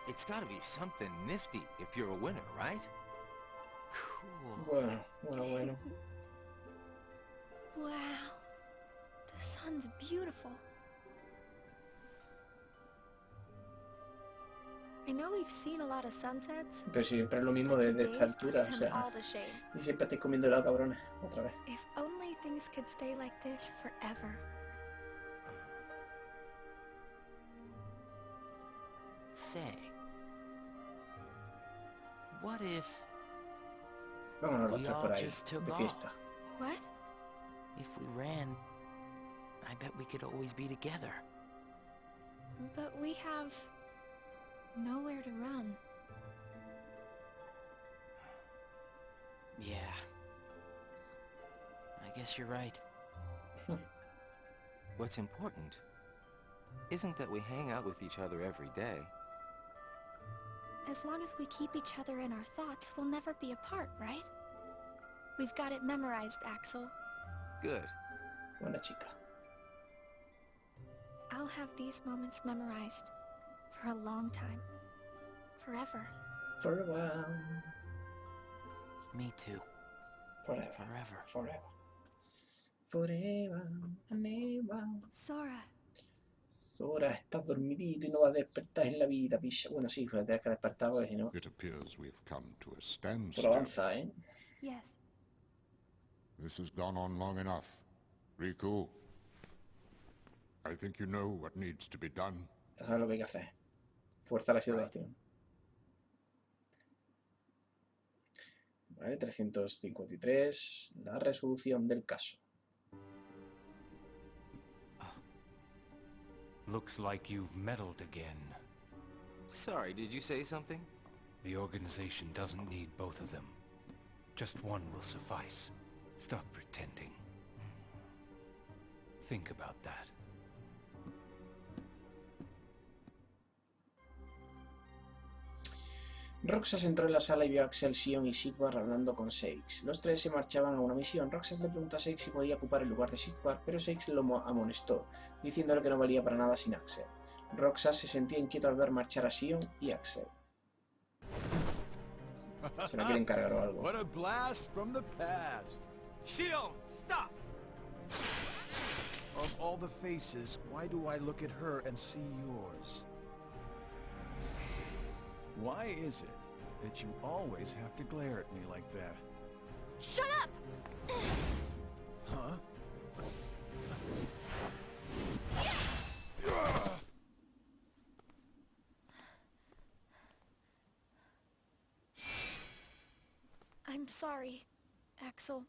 Speaker 6: it's gotta be something nifty if you're a winner, right?
Speaker 3: Cool.
Speaker 1: Bueno.
Speaker 4: Wow. The sun's beautiful. I know we've seen a lot of sunsets,
Speaker 1: Pero siempre es lo mismo
Speaker 4: but
Speaker 1: desde esta
Speaker 4: today's
Speaker 1: altura,
Speaker 4: puts
Speaker 1: o
Speaker 4: them
Speaker 1: sea...
Speaker 4: all to shame.
Speaker 1: Y siempre estáis comiendo helado, cabrones. Otra vez.
Speaker 4: If only things could stay like this forever.
Speaker 3: Say, what if
Speaker 1: Vámonos los
Speaker 3: we
Speaker 1: tres
Speaker 3: all
Speaker 1: por ahí,
Speaker 3: just took
Speaker 1: de
Speaker 3: off?
Speaker 1: fiesta.
Speaker 4: What?
Speaker 3: If we ran, I bet we could always be together.
Speaker 4: But we have nowhere to run.
Speaker 3: Yeah. I guess you're right.
Speaker 6: What's important isn't that we hang out with each other every day.
Speaker 4: As long as we keep each other in our thoughts, we'll never be apart, right? We've got it memorized, Axel.
Speaker 6: Good.
Speaker 1: Buena chica.
Speaker 4: I'll have these moments memorized for a long time. Forever.
Speaker 1: For a while.
Speaker 3: Me too.
Speaker 1: Forever.
Speaker 3: Forever.
Speaker 1: Forever. Forever and ever.
Speaker 4: Sora,
Speaker 1: Ahora estás dormidito y no vas a despertar en la vida, picha. Bueno, sí, pero tienes que despertar porque si no...
Speaker 10: It appears we've come to a
Speaker 1: Pero
Speaker 10: standstill.
Speaker 1: avanza, ¿eh?
Speaker 4: yes.
Speaker 10: This has gone on long enough. Riku, I think you know what needs to be done.
Speaker 1: Ya sabes lo que hay que hacer. Fuerza la situación. Vale, 353. La resolución del caso.
Speaker 7: Looks like you've meddled again.
Speaker 6: Sorry, did you say something?
Speaker 7: The organization doesn't need both of them. Just one will suffice. Stop pretending. Think about that.
Speaker 1: Roxas entró en la sala y vio a Axel, Sion y Sigvar hablando con Seix. Los tres se marchaban a una misión. Roxas le preguntó a Seix si podía ocupar el lugar de Sigvar, pero Seix lo amonestó, diciéndole que no valía para nada sin Axel. Roxas se sentía inquieto al ver marchar a Sion y Axel. Se la quieren cargar o algo.
Speaker 9: What a blast from the past.
Speaker 2: Shion, stop!
Speaker 9: Of all the faces, why do I look at her and see yours? Why is it that you always have to glare at me like that?
Speaker 4: Shut up!
Speaker 9: Huh?
Speaker 4: I'm sorry, Axel.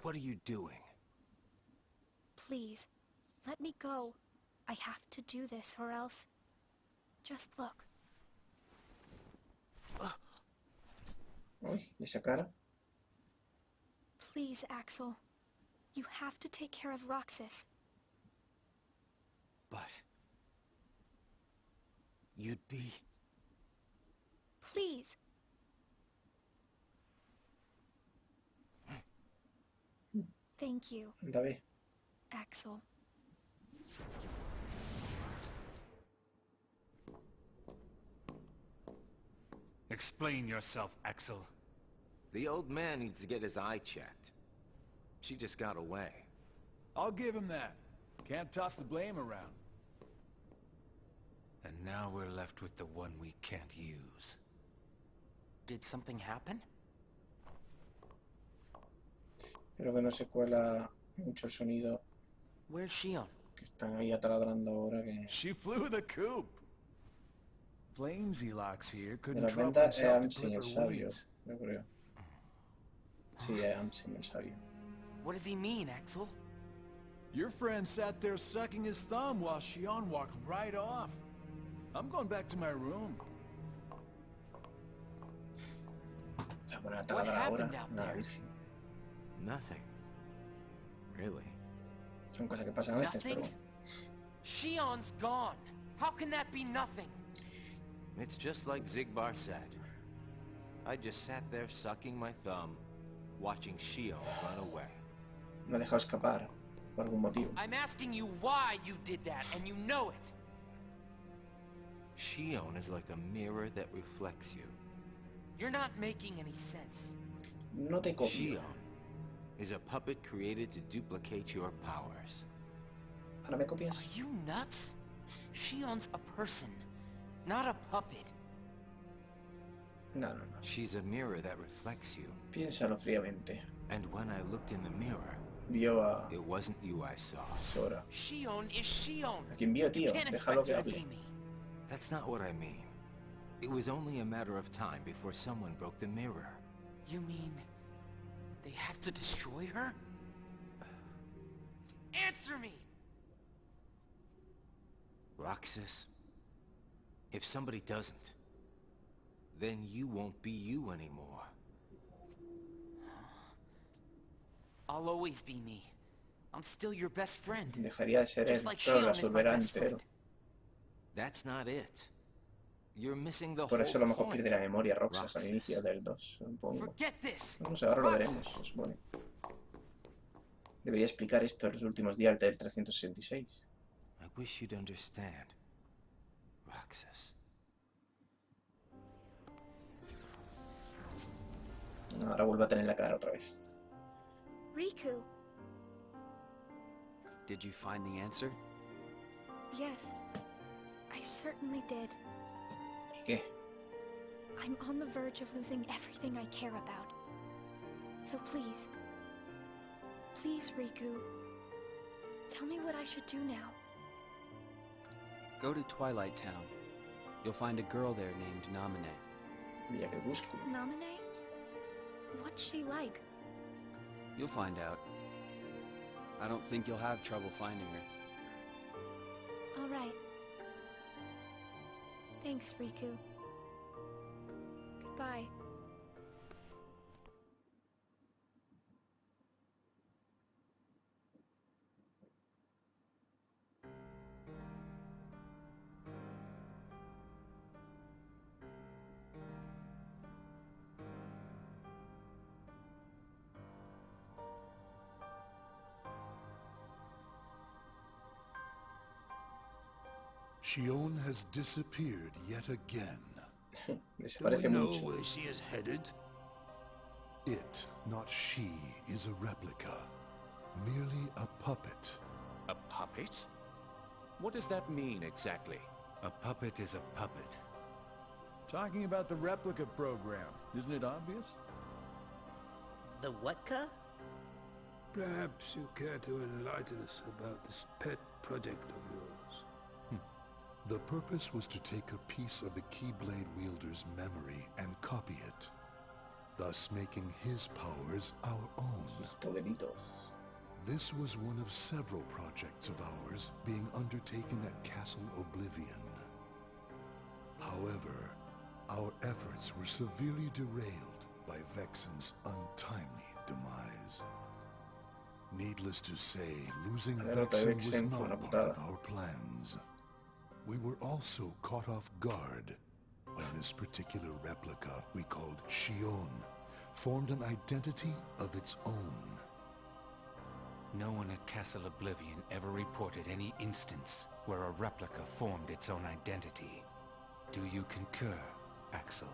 Speaker 6: What are you doing?
Speaker 4: Please, let me go. I have to do this or else... Just look.
Speaker 1: Uy, ¿y esa cara?
Speaker 4: Please, Axel. You have to take care of Roxas.
Speaker 6: But... you'd be...
Speaker 4: Please. Thank you,
Speaker 1: Anda, ve.
Speaker 4: Axel.
Speaker 7: Explain yourself, Axel.
Speaker 6: The old man needs to get his eye checked. She just got away.
Speaker 9: I'll give him that. Can't toss the blame around.
Speaker 7: And now we're left with the one we can't use.
Speaker 3: Did something happen?
Speaker 1: Pero que no se cuela mucho el sonido.
Speaker 3: Where's Shion?
Speaker 1: Que están ahí ataladrando ahora que...
Speaker 9: She flew the coop. Flamesy Locks here
Speaker 1: De
Speaker 9: couldn't
Speaker 1: la
Speaker 9: trouble
Speaker 1: venta es
Speaker 9: himself to
Speaker 1: Amsing
Speaker 9: clip
Speaker 1: el
Speaker 9: her
Speaker 1: sabio,
Speaker 9: wings.
Speaker 1: yo creo. Sí, es Amsing el sabio.
Speaker 3: What does he mean, Axel?
Speaker 9: Your friend sat there sucking his thumb while Shion walked right off. I'm going back to my room.
Speaker 1: Se va a poner a
Speaker 3: What
Speaker 1: taladrar ahora.
Speaker 3: happened out
Speaker 1: Nada,
Speaker 3: there?
Speaker 1: virgen.
Speaker 6: Nothing. Really?
Speaker 1: Son cosas que pasan a veces, pero
Speaker 3: Nothing?
Speaker 1: bueno.
Speaker 3: Shion's gone. How can that be nothing?
Speaker 6: It's just like Zigbar said. I just sat there sucking my thumb, watching Shion run away.
Speaker 1: No ha dejado escapar, por algún motivo.
Speaker 3: I'm asking you why you did that, and you know it.
Speaker 6: Shion is like a mirror that reflects you.
Speaker 3: You're not making any sense.
Speaker 1: No te copio.
Speaker 6: Shion is a puppet created to duplicate your powers.
Speaker 1: ¿Ahora me copias?
Speaker 3: Are you nuts? Shion's a person, not a puppet.
Speaker 1: No, no, no.
Speaker 6: She's a mirror that reflects you.
Speaker 1: Piénsalo fríamente.
Speaker 6: And when I looked in the mirror,
Speaker 1: Vio a
Speaker 6: it wasn't you I saw.
Speaker 1: Sora.
Speaker 3: Shion is Shion.
Speaker 1: ¿A quién vio, tío?
Speaker 3: You can't
Speaker 1: Déjalo
Speaker 3: expect
Speaker 1: que
Speaker 3: her to
Speaker 1: hable.
Speaker 3: be me.
Speaker 6: That's not what I mean. It was only a matter of time before someone broke the mirror.
Speaker 3: You mean they have to destroy her? Answer me!
Speaker 6: Roxas, if somebody doesn't, then you won't be you anymore.
Speaker 3: I'll always be me. I'm still your best friend.
Speaker 1: Dejaría de ser él,
Speaker 3: Just like
Speaker 1: pero lo
Speaker 3: Shion is my
Speaker 1: resolverá
Speaker 3: best
Speaker 1: entero.
Speaker 3: friend.
Speaker 6: That's not it. You're missing the
Speaker 1: Por eso a lo
Speaker 6: whole
Speaker 1: mejor
Speaker 6: point.
Speaker 1: pierde la memoria Roxas al
Speaker 6: Roxas.
Speaker 1: inicio del 2, supongo.
Speaker 3: Forget this.
Speaker 1: No sé, ahora lo veremos, se supone. Debería explicar esto en los últimos días del 366.
Speaker 6: I wish you'd understand, Roxas.
Speaker 1: Ahora vuelve a tener la cara otra vez.
Speaker 4: Riku.
Speaker 5: Did you find the answer?
Speaker 4: Yes, I certainly did.
Speaker 1: ¿Y qué?
Speaker 4: I'm on the verge of losing everything I care about. So please, please, Riku, tell me what I should do now.
Speaker 5: Go to Twilight Town. You'll find a girl there named Namine.
Speaker 1: Mira que busco.
Speaker 4: Namine? What's she like?
Speaker 5: You'll find out. I don't think you'll have trouble finding her.
Speaker 4: All right. Thanks, Riku. Goodbye.
Speaker 8: Shion has disappeared yet again.
Speaker 1: Desaparece mucho.
Speaker 2: where she is headed?
Speaker 8: It, not she, is a replica. Merely a puppet.
Speaker 7: A puppet? What does that mean exactly? A puppet is a puppet.
Speaker 9: Talking about the replica program, isn't it obvious?
Speaker 11: The what-ca?
Speaker 2: Perhaps you care to enlighten us about this pet project of yours.
Speaker 8: The purpose was to take a piece of the Keyblade wielder's memory and copy it, thus making his powers our own.
Speaker 1: Sus poderitos.
Speaker 8: This was one of several projects of ours being undertaken at Castle Oblivion. However, our efforts were severely derailed by Vexen's untimely demise. Needless to say, losing Vexen was not part of our plans. We were also caught off guard when this particular replica we called Shion formed an identity of its own.
Speaker 7: No one at Castle Oblivion ever reported any instance where a replica formed its own identity. Do you concur, Axel?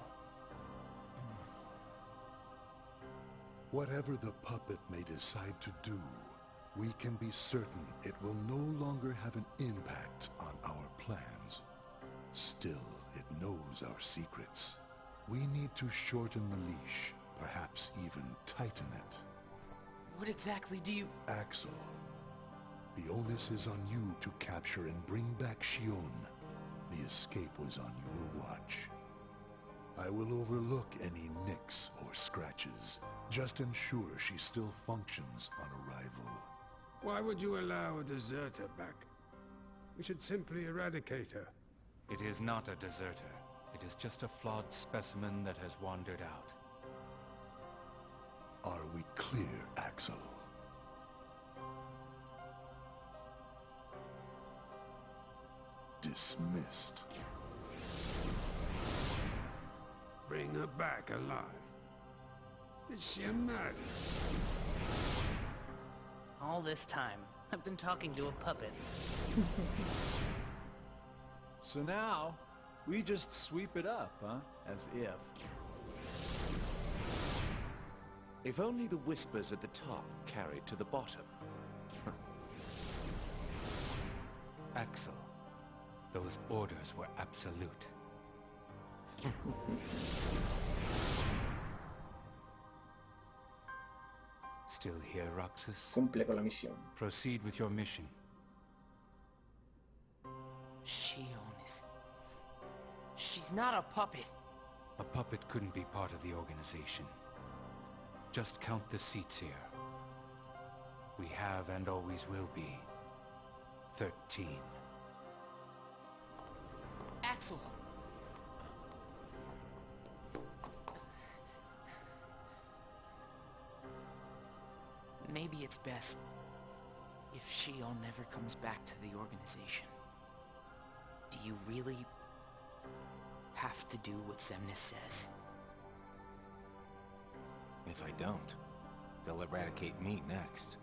Speaker 8: Whatever the puppet may decide to do, we can be certain it will no longer have an impact on our plans. Still, it knows our secrets. We need to shorten the leash, perhaps even tighten it.
Speaker 3: What exactly do you...
Speaker 8: Axel, the onus is on you to capture and bring back Shion. The escape was on your watch. I will overlook any nicks or scratches. Just ensure she still functions on arrival.
Speaker 2: Why would you allow a deserter back? We should simply eradicate her.
Speaker 7: It is not a deserter. It is just a flawed specimen that has wandered out.
Speaker 8: Are we clear, Axel? Dismissed.
Speaker 2: Bring her back alive. Is she a madness?
Speaker 11: All this time, I've been talking to a puppet.
Speaker 9: So now, we just sweep it up, huh? As if.
Speaker 12: If only the whispers at the top carried to the bottom.
Speaker 7: Axel, those orders were absolute. Still here, Roxas?
Speaker 1: Cumple con la misión.
Speaker 7: Proceed with your mission.
Speaker 3: Shion is... She's not a puppet.
Speaker 7: A puppet couldn't be part of the organization. Just count the seats here. We have and always will be 13.
Speaker 3: Axel! Maybe it's best if Shion never comes back to the organization. Do you really have to do what Xemnas says?
Speaker 6: If I don't, they'll eradicate me next.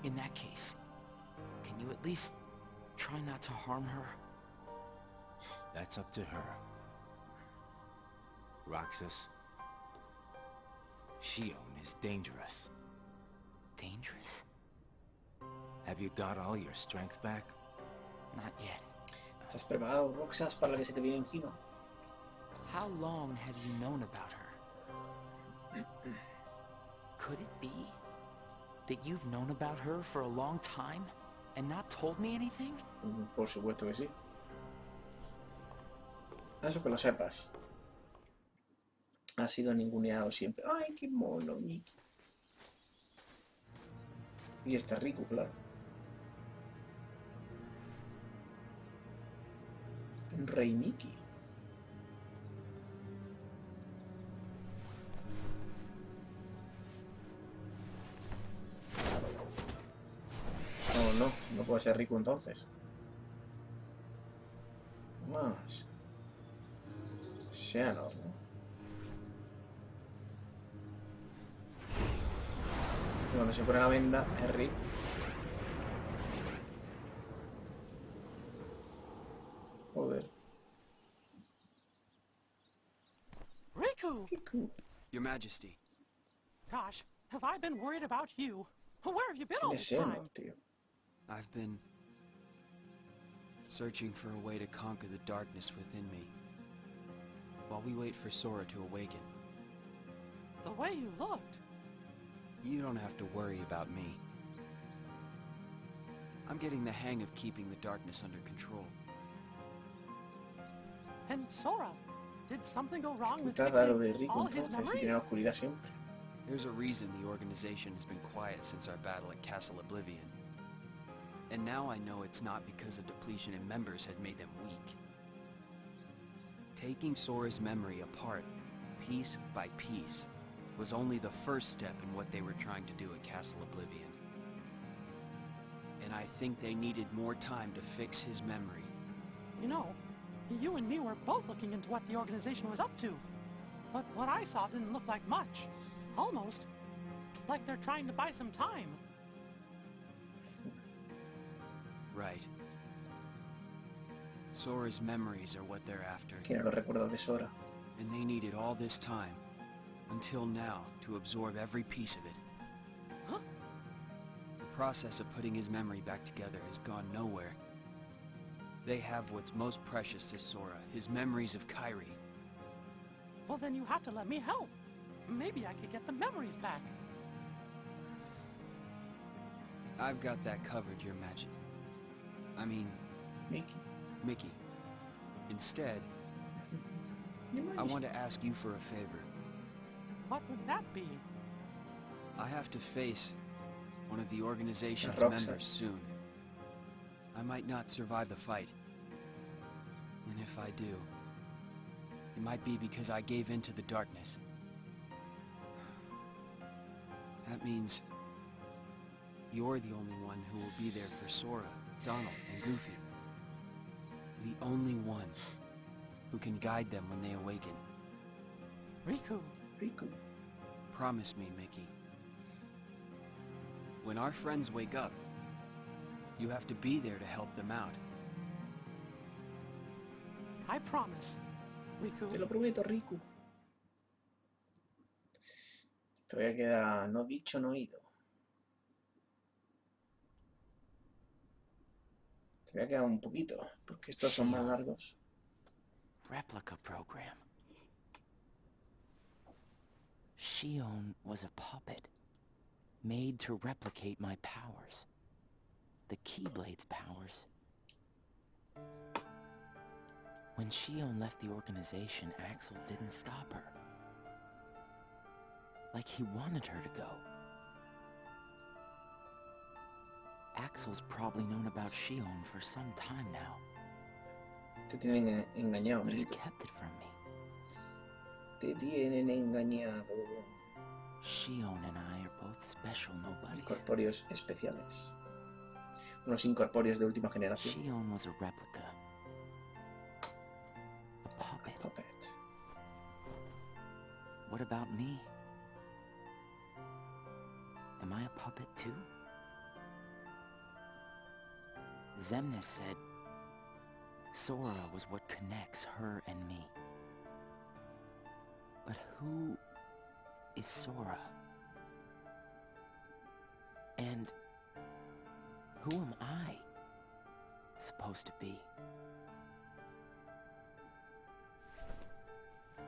Speaker 3: In that case, can you at least try not to harm her?
Speaker 6: That's up to her. Roxas, Shion is dangerous.
Speaker 3: Dangerous?
Speaker 6: Have you got all your strength back?
Speaker 3: Not yet.
Speaker 1: ¿Estás preparado, Roxas, para la que se te viene encima?
Speaker 3: How long have you known about her? Could it be that you've known about her for a long time and not told me anything?
Speaker 1: Por supuesto que sí. Eso que lo sepas. Ha sido ninguneado siempre. ¡Ay, qué mono, Mickey! Y está rico, claro. Rey Mickey. No, no puede ser rico entonces. Más. Xehanort, ¿no? Cuando se pone la venda es rico. Joder.
Speaker 13: Riku!
Speaker 1: Riku.
Speaker 5: Your Majesty.
Speaker 13: Gosh, have I been worried about you? Where have you been all
Speaker 1: ¿Quién
Speaker 13: this
Speaker 1: es él,
Speaker 13: time?
Speaker 1: tío?
Speaker 5: I've been searching for a way to conquer the darkness within me, while we wait for Sora to awaken.
Speaker 13: The way you looked.
Speaker 5: You don't have to worry about me. I'm getting the hang of keeping the darkness under control.
Speaker 13: And Sora, did something go wrong with
Speaker 1: Putada lo de
Speaker 13: fixing
Speaker 1: Riku
Speaker 13: all his
Speaker 1: entonces, si tiene la
Speaker 13: memories?
Speaker 1: oscuridad siempre.
Speaker 5: There's a reason the organization has been quiet since our battle at Castle Oblivion. And now I know it's not because a depletion in members had made them weak. Taking Sora's memory apart, piece by piece, was only the first step in what they were trying to do at Castle Oblivion. And I think they needed more time to fix his memory.
Speaker 13: You know, you and me were both looking into what the organization was up to. But what I saw didn't look like much. Almost like they're trying to buy some time.
Speaker 5: Right. Sora's memories are what they're after.
Speaker 1: Quiero los recuerdos de Sora.
Speaker 5: And they needed all this time, until now, to absorb every piece of it.
Speaker 13: Huh?
Speaker 5: The process of putting his memory back together has gone nowhere. They have what's most precious to Sora, his memories of Kairi.
Speaker 13: Well, then you have to let me help. Maybe I could get the memories back.
Speaker 5: I've got that covered, Your Majesty. I mean... Mickey. Instead, I want to ask you for a favor.
Speaker 13: What would that be?
Speaker 5: I have to face one of the organization's
Speaker 1: Roxas.
Speaker 5: members soon. I might not survive the fight. And if I do, it might be because I gave in to the darkness. That means you're the only one who will be there for Sora, Donald, and Goofy. The only one who can guide them when they awaken.
Speaker 13: Riku.
Speaker 5: Promise me, Mickey. When our friends wake up, you have to be there to help them out.
Speaker 13: I promise, Riku.
Speaker 1: Te lo prometo, Riku. Todavía queda no dicho, no oído. Todavía queda un poquito, porque estos son más largos.
Speaker 3: Replica program. Shion was a puppet, made to replicate my powers. The Keyblade's powers. When Shion left the organization, Axel didn't stop her. Like he wanted her to go. Axel's probably known about Shion for some time now.
Speaker 1: Te tienen engañado,
Speaker 3: But he's
Speaker 1: amiguito.
Speaker 3: kept it from me.
Speaker 1: Te tienen engañado.
Speaker 3: Shion and I are both special nobodies.
Speaker 1: Incorpóreos especiales. Unos incorpóreos de última generación.
Speaker 3: Shion was a replica. A puppet.
Speaker 1: Puppet.
Speaker 3: What about me? Am I a puppet too? Xemnas said Sora was what connects her and me. But who is Sora? And who am I supposed to be?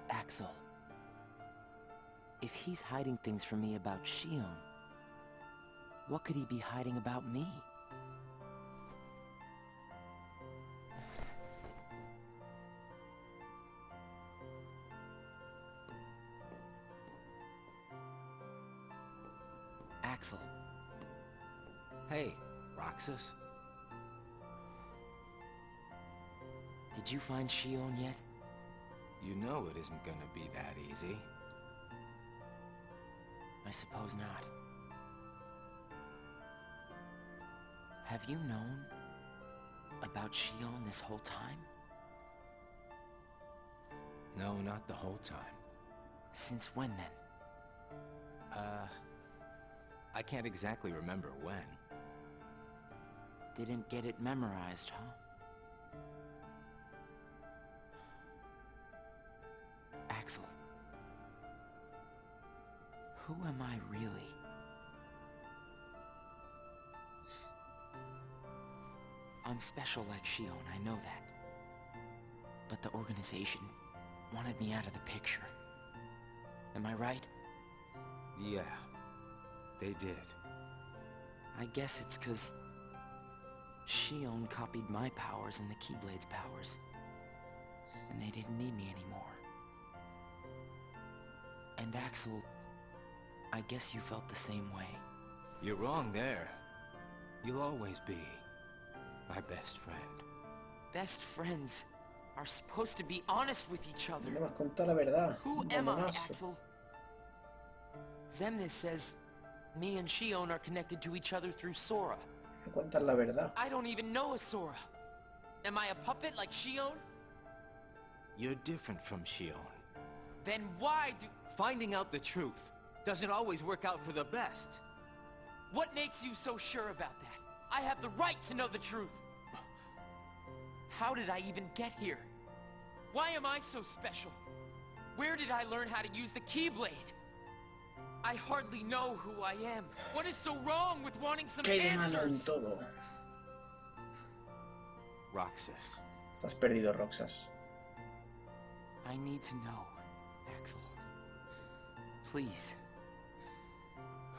Speaker 3: Axel, if he's hiding things from me about Shion, what could he be hiding about me? Axel.
Speaker 6: Hey, Roxas.
Speaker 3: Did you find Shion yet?
Speaker 6: You know it isn't gonna be that easy.
Speaker 3: I suppose not. Have you known about Shion this whole time?
Speaker 6: No, not the whole time.
Speaker 3: Since when then?
Speaker 6: I can't exactly remember when.
Speaker 3: Didn't get it memorized, huh? Who am I really? I'm special like Shion, I know that. But the organization wanted me out of the picture. Am I right?
Speaker 6: Yeah, they did.
Speaker 3: I guess it's 'cause Shion copied my powers and the Keyblade's powers. And they didn't need me anymore. And Axel, I guess you felt the same way.
Speaker 6: You're wrong there. You'll always be my best friend.
Speaker 3: Best friends are supposed to be honest with each other.
Speaker 1: No me has contado la verdad.
Speaker 3: Who am I,
Speaker 1: Bombonazo.
Speaker 3: Axel? Xemnas says me and Shion are connected to each other through Sora.
Speaker 1: Me cuentas la verdad.
Speaker 3: I don't even know a Sora. Am I a puppet like Shion?
Speaker 6: You're different from Shion.
Speaker 3: Then why do...
Speaker 6: Finding out the truth doesn't always work out for the best.
Speaker 3: What makes you so sure about that? I have the right to know the truth. How did I even get here? Why am I so special? Where did I learn how to use the Keyblade? I hardly know who I am. What is so wrong with wanting some
Speaker 1: ¿Qué hay de malo en
Speaker 3: answers?
Speaker 1: todo?
Speaker 6: Roxas.
Speaker 1: Estás perdido, Roxas.
Speaker 3: I need to know, Axel. Please.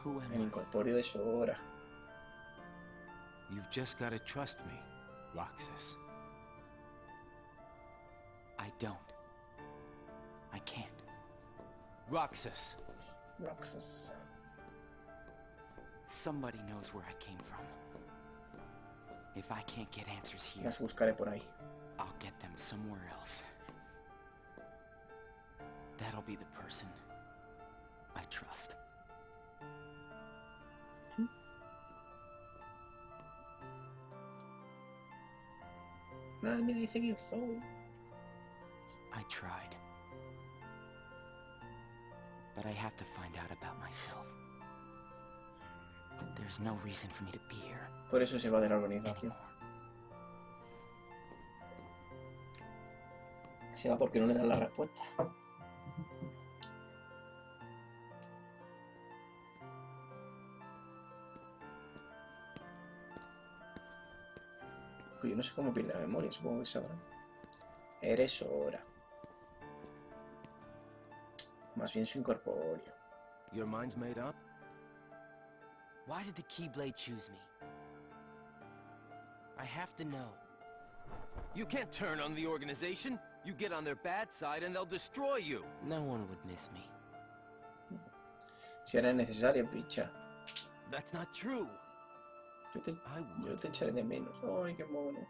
Speaker 3: Who am
Speaker 1: El
Speaker 3: I?
Speaker 1: incorpóreo de Sora.
Speaker 6: You've just got to trust me, Roxas.
Speaker 3: I don't. I can't.
Speaker 6: Roxas.
Speaker 1: Roxas.
Speaker 3: Somebody knows where I came from. If I can't get answers here,
Speaker 1: Las buscaré por ahí.
Speaker 3: I'll get them somewhere else. That'll be the person I trust.
Speaker 1: Nada me dice quién soy.
Speaker 3: I tried. But I have to find out about myself. There's no reason for me to be here
Speaker 1: Por eso se va de la organización.
Speaker 3: anymore.
Speaker 1: Se va porque no le dan la respuesta. Yo no sé cómo pierde la memoria, supongo que sabrá. Eres Sora. Más bien su incorpóreo.
Speaker 6: Your mind's made up?
Speaker 3: Why did the Keyblade choose me? I have to know.
Speaker 6: You can't turn on the organization. You get on their bad side and they'll destroy you.
Speaker 3: No one would miss me.
Speaker 1: Si era necesario, picha.
Speaker 6: That's not true.
Speaker 1: Yo te echaré de menos. Ay, qué mono.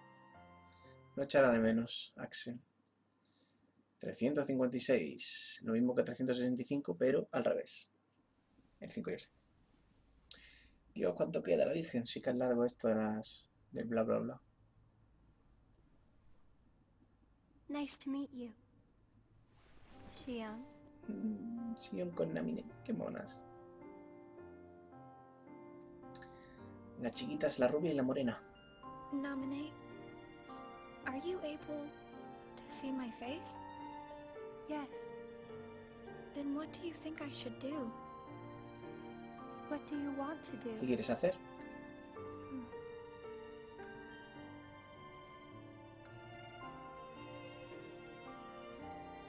Speaker 1: No echará de menos, Axel. 356. Lo mismo que 365, pero al revés. El 5 y el 6. Dios, ¿cuánto queda la Virgen? Sí que es largo esto de las... del bla bla bla.
Speaker 4: Nice to meet you. Shion.
Speaker 1: Sion con Namine. Qué monas. La chiquita es la rubia y la morena.
Speaker 4: Namine, are you able to see my face? Yes. Then what do you think I should do? What do you want to do?
Speaker 1: ¿Qué quieres hacer?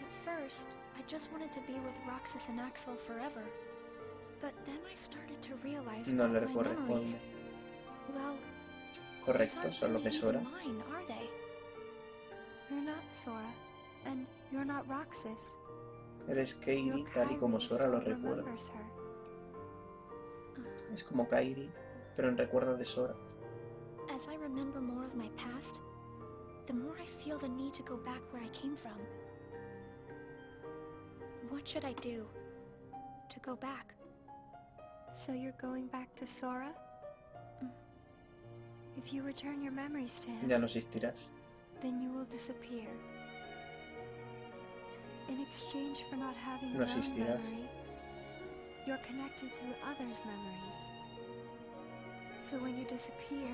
Speaker 4: At first, I just wanted to be with Roxas and Axel forever. But then I started to realize
Speaker 1: No le
Speaker 4: that my memories...
Speaker 1: corresponde.
Speaker 4: Well,
Speaker 1: Correcto, son los de Sora.
Speaker 4: mine, are they? You're not Sora, and you're not Roxas.
Speaker 1: Eres Kairi tal y como Sora lo recuerda. Es como Kairi, pero en recuerdo de Sora.
Speaker 4: As I remember more of my past, the more I feel the need to go back where I came from. What should I do to go back? So you're going back to Sora? If you return your memories to him,
Speaker 1: Ya no existirás.
Speaker 4: then you will disappear. In exchange for not having
Speaker 1: No
Speaker 4: your own
Speaker 1: existirás.
Speaker 4: memory, you're connected through others' memories. So when you disappear,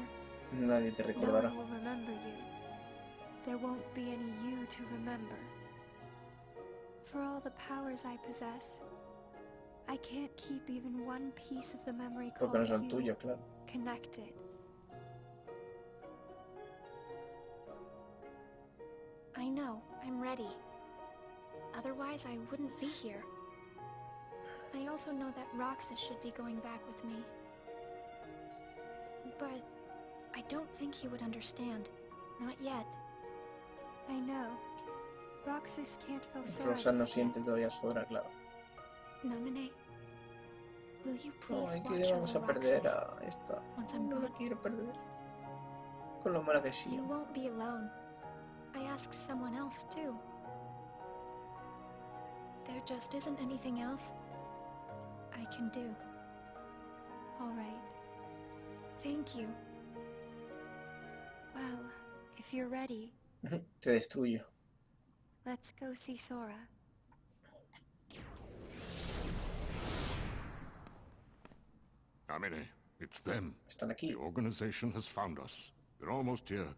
Speaker 1: Nadie te
Speaker 4: no
Speaker 1: recordará.
Speaker 4: one will remember you. There won't be any you to remember. For all the powers I possess, I can't keep even one piece of the memory
Speaker 1: Porque no
Speaker 4: called
Speaker 1: son
Speaker 4: you
Speaker 1: tuyos, claro.
Speaker 4: connected. I know, I'm ready. Otherwise, I wouldn't be here. I also know that Roxas should be going back with me. But I don't think he would understand. Not yet. I know. Roxas can't feel Sora
Speaker 1: Roxas no
Speaker 4: just yet.
Speaker 1: siente todavía Sora, claro.
Speaker 4: Namine, will you
Speaker 1: No,
Speaker 4: please
Speaker 1: es
Speaker 4: watch
Speaker 1: que vamos a
Speaker 4: over
Speaker 1: perder
Speaker 4: Roxas
Speaker 1: a esta.
Speaker 4: once I'm
Speaker 1: No la
Speaker 4: gone?
Speaker 1: quiero perder. Con lo mala que sí.
Speaker 4: You won't be alone. I asked someone else too. There just isn't anything else I can do. All right. Thank you. Well, if you're ready,
Speaker 1: Te destruyo.
Speaker 4: let's go see Sora.
Speaker 10: Amine, it's them.
Speaker 1: Están aquí.
Speaker 10: The organization has found us. They're almost here.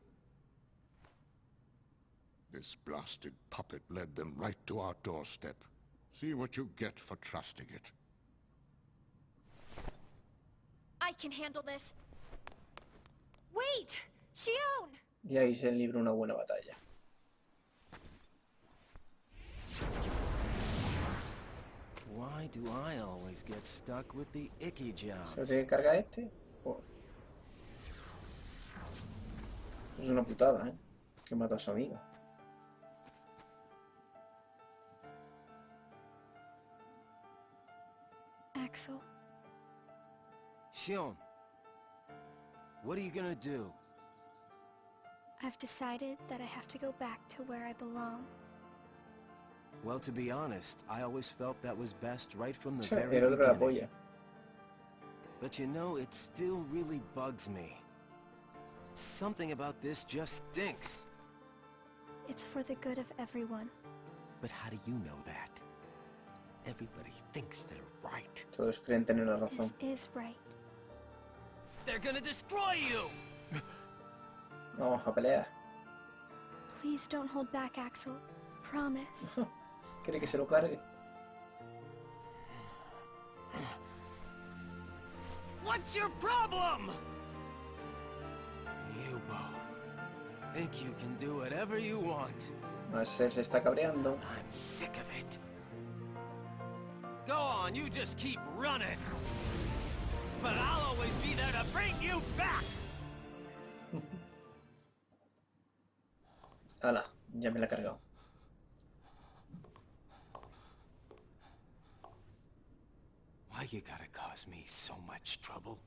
Speaker 10: This blasted puppet led them right to our doorstep. See what you get for trusting it.
Speaker 4: I can handle this. Wait! Shion!
Speaker 1: Y ahí se libra una buena batalla.
Speaker 5: Why do I always get stuck with the icky jobs?
Speaker 1: ¿Se lo tiene que cargar este? Oh. Eso es una putada, ¿eh? Que mata a su amiga.
Speaker 4: Axel,
Speaker 5: Shion, what are you gonna do?
Speaker 4: I've decided that I have to go back to where I belong.
Speaker 5: Well, to be honest, I always felt that was best right from the
Speaker 1: Che,
Speaker 5: very
Speaker 1: el otro la
Speaker 5: beginning.
Speaker 1: polla.
Speaker 5: But you know, it still really bugs me. Something about this just stinks.
Speaker 4: It's for the good of everyone.
Speaker 5: But how do you know that? Everybody thinks they're right.
Speaker 1: Todos creen tener la razón.
Speaker 4: This is right.
Speaker 5: They're gonna destroy you!
Speaker 1: Vamos a pelear.
Speaker 4: Please don't hold back, Axel. Promise.
Speaker 1: ¿Quiere que se lo cargue?
Speaker 5: What's your problem? You both think you can do whatever you want.
Speaker 1: A ser se está cabreando.
Speaker 5: I'm sick of it. Go on, you just keep running. But I'll always be there to bring you back.
Speaker 1: Hala, ya me la he cargado.
Speaker 5: Why you gotta cause me so much trouble?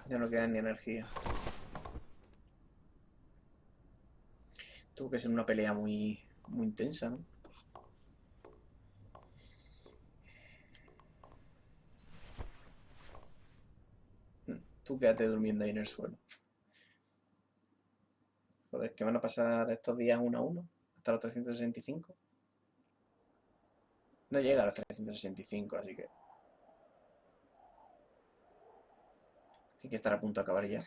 Speaker 1: Ya no queda ni energía. Tuvo que ser una pelea muy intensa, ¿no? Tú quédate durmiendo ahí en el suelo. Joder, ¿qué van a pasar estos días uno a uno? Hasta los 365. No llega a los 365, así que... hay que estar a punto de acabar ya.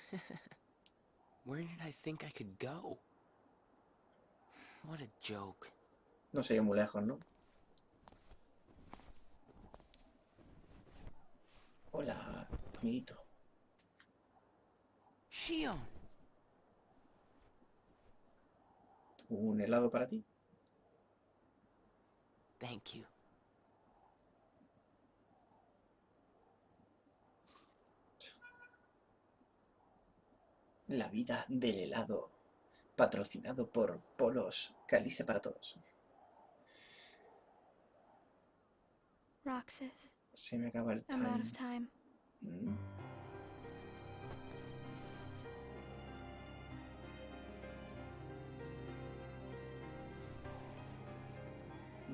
Speaker 3: Where did I think I could go? What a joke.
Speaker 1: No sé, muy lejos, ¿no? Hola, amiguito.
Speaker 3: Shion!
Speaker 1: ¿Un helado para ti?
Speaker 3: Thank you.
Speaker 1: La vida del helado, patrocinado por Polos Calice para todos.
Speaker 4: Roxas,
Speaker 1: Se me acaba el
Speaker 4: I'm out
Speaker 1: time.
Speaker 4: of time.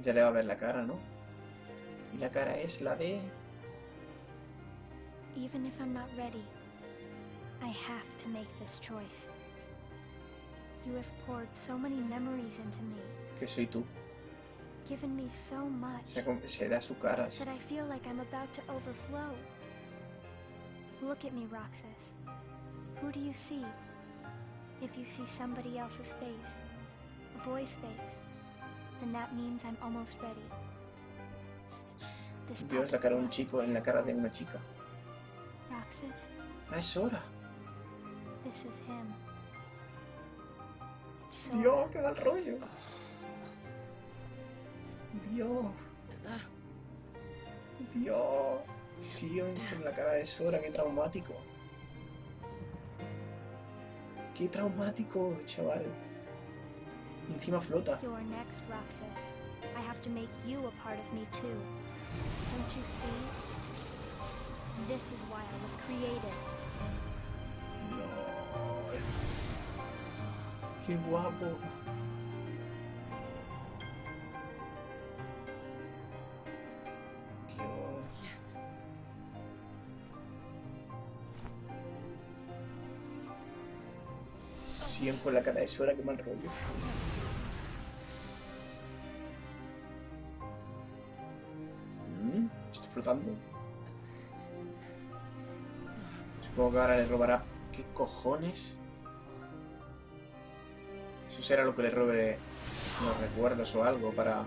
Speaker 1: Ya le va a ver la cara, ¿no? Y la cara es la de...
Speaker 4: Even if I'm not ready, I have to make this choice. You have poured so many memories into me,
Speaker 1: que soy tú.
Speaker 4: given me so much,
Speaker 1: Será su cara.
Speaker 4: that I feel like I'm about to overflow. Look at me, Roxas. Who do you see? If you see somebody else's face, boy's face, then that means I'm almost ready. This
Speaker 1: Dios, la cara de un chico en la cara de una chica.
Speaker 4: Roxas,
Speaker 1: Ah, es hora.
Speaker 4: this is him. It's
Speaker 1: Dios,
Speaker 4: Sora.
Speaker 1: qué mal rollo. Dios. Dios. Sion con la cara de Sora, qué traumático. Qué traumático, chaval. Y encima flota.
Speaker 4: You're next, Roxas. I have to make you a part of me too. Don't you see? This is why I was created.
Speaker 1: No. Qué guapo. Dios. Sion con la cara de Sora, qué mal rollo. Estoy flotando. Supongo que ahora le robará. ¿Qué cojones? Eso será lo que le robe los recuerdos o algo para...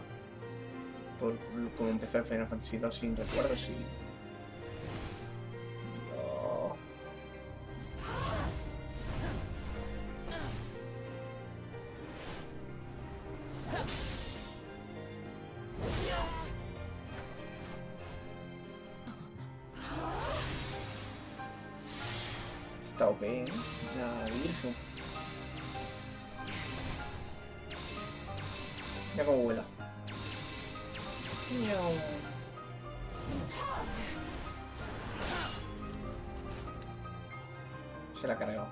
Speaker 1: Por como empezó el Final Fantasy 2 sin recuerdos y... Dios. Está OP, ¿eh? La virgen. Mira cómo vuela. Miau. Se la ha cargado.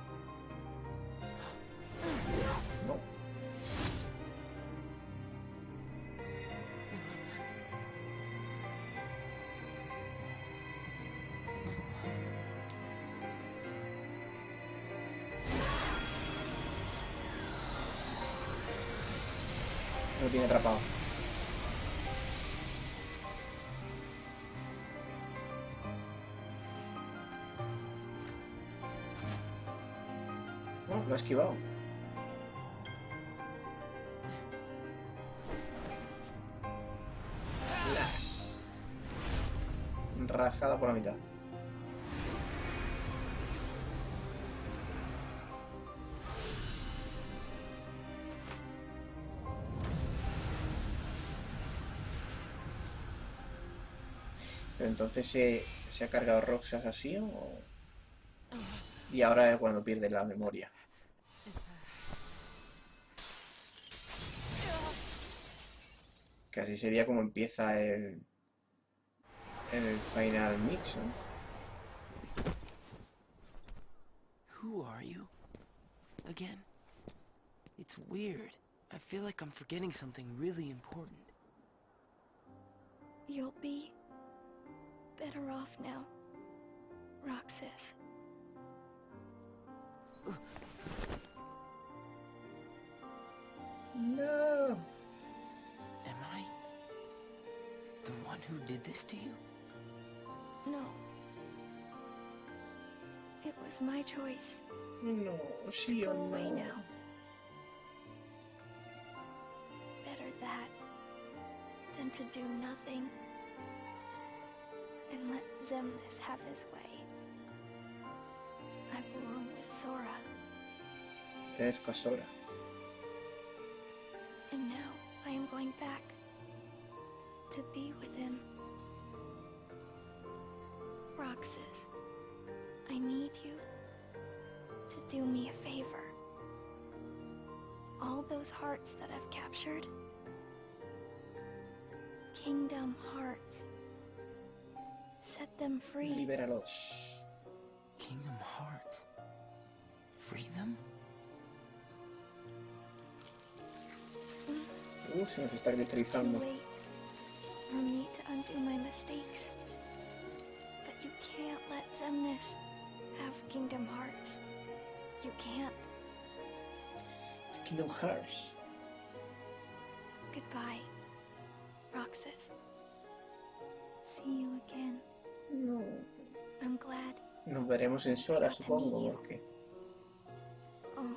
Speaker 1: No. Lo tiene atrapado. Oh, lo ha esquivado. Flash. Rajada por la mitad. Pero entonces se ha cargado Roxas así o... Y ahora es cuando pierde la memoria. Que así sería como empieza el Final Mix, ¿no?
Speaker 5: Who are you? Again? It's weird. I feel like I'm forgetting something really important.
Speaker 4: You'll be better off now, Roxas.
Speaker 1: No.
Speaker 5: Am I the one who did this to you?
Speaker 4: No. It was my choice.
Speaker 1: No, sí
Speaker 4: to
Speaker 1: o
Speaker 4: go away
Speaker 1: no.
Speaker 4: now. Better that than to do nothing and let Xemnas have his way. I belong with Sora,
Speaker 1: Tienes con Sora.
Speaker 4: and now I am going back to be with him. Roxas, I need you to do me a favor. All those hearts that I've captured, Kingdom Hearts, set them free.
Speaker 1: Libéralos.
Speaker 5: Kingdom Hearts. Free them?
Speaker 1: Se nos está
Speaker 4: Too
Speaker 1: cristalizando.
Speaker 4: late for me to undo my mistakes. But you can't let Xemnas have Kingdom Hearts. You can't.
Speaker 1: Kingdom Hearts.
Speaker 4: Goodbye, Roxas. See you again.
Speaker 1: No.
Speaker 4: I'm glad.
Speaker 1: Nos veremos en Sora,
Speaker 4: Got to
Speaker 1: supongo,
Speaker 4: meet you.
Speaker 1: porque...
Speaker 4: Oh,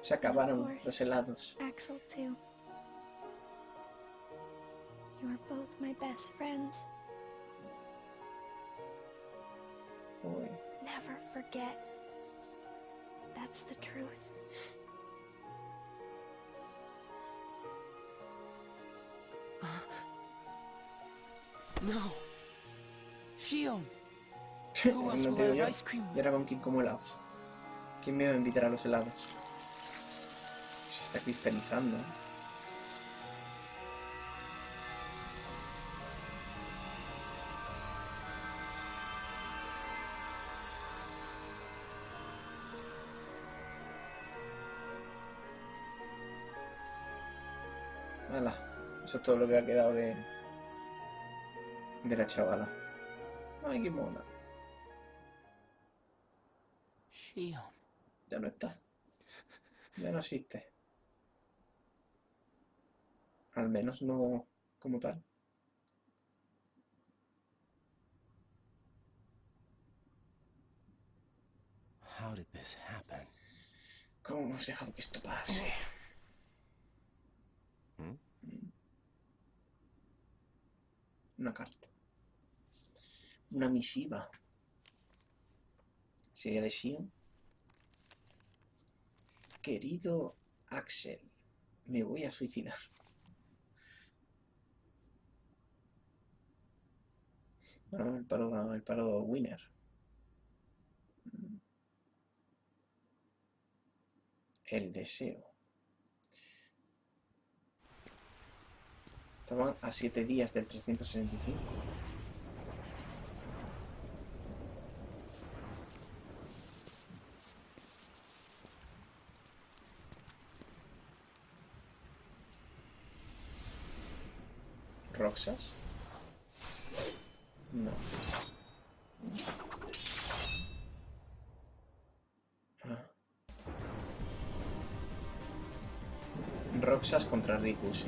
Speaker 1: Se acabaron los helados.
Speaker 4: Axel too. You are both my best friends.
Speaker 1: Uy.
Speaker 4: Never forget. That's the truth.
Speaker 5: No. Shion.
Speaker 1: No te digo yo. Y ahora con quién como helados. ¿Quién me va a invitar a los helados? Se está cristalizando. Hala, eso es todo lo que ha quedado de la chavala. Ay, qué mona.
Speaker 5: Shion.
Speaker 1: Ya no está. Ya no existe. Al menos no como tal.
Speaker 6: How did this happen?
Speaker 1: ¿Cómo hemos dejado que esto pase? Una carta. Una misiva. ¿Sería de Shion? Querido Axel, me voy a suicidar. No, el paro winner. El deseo. Estaban a 7 días del 365. ¿Roxas? No. Ah. Roxas contra Rikus,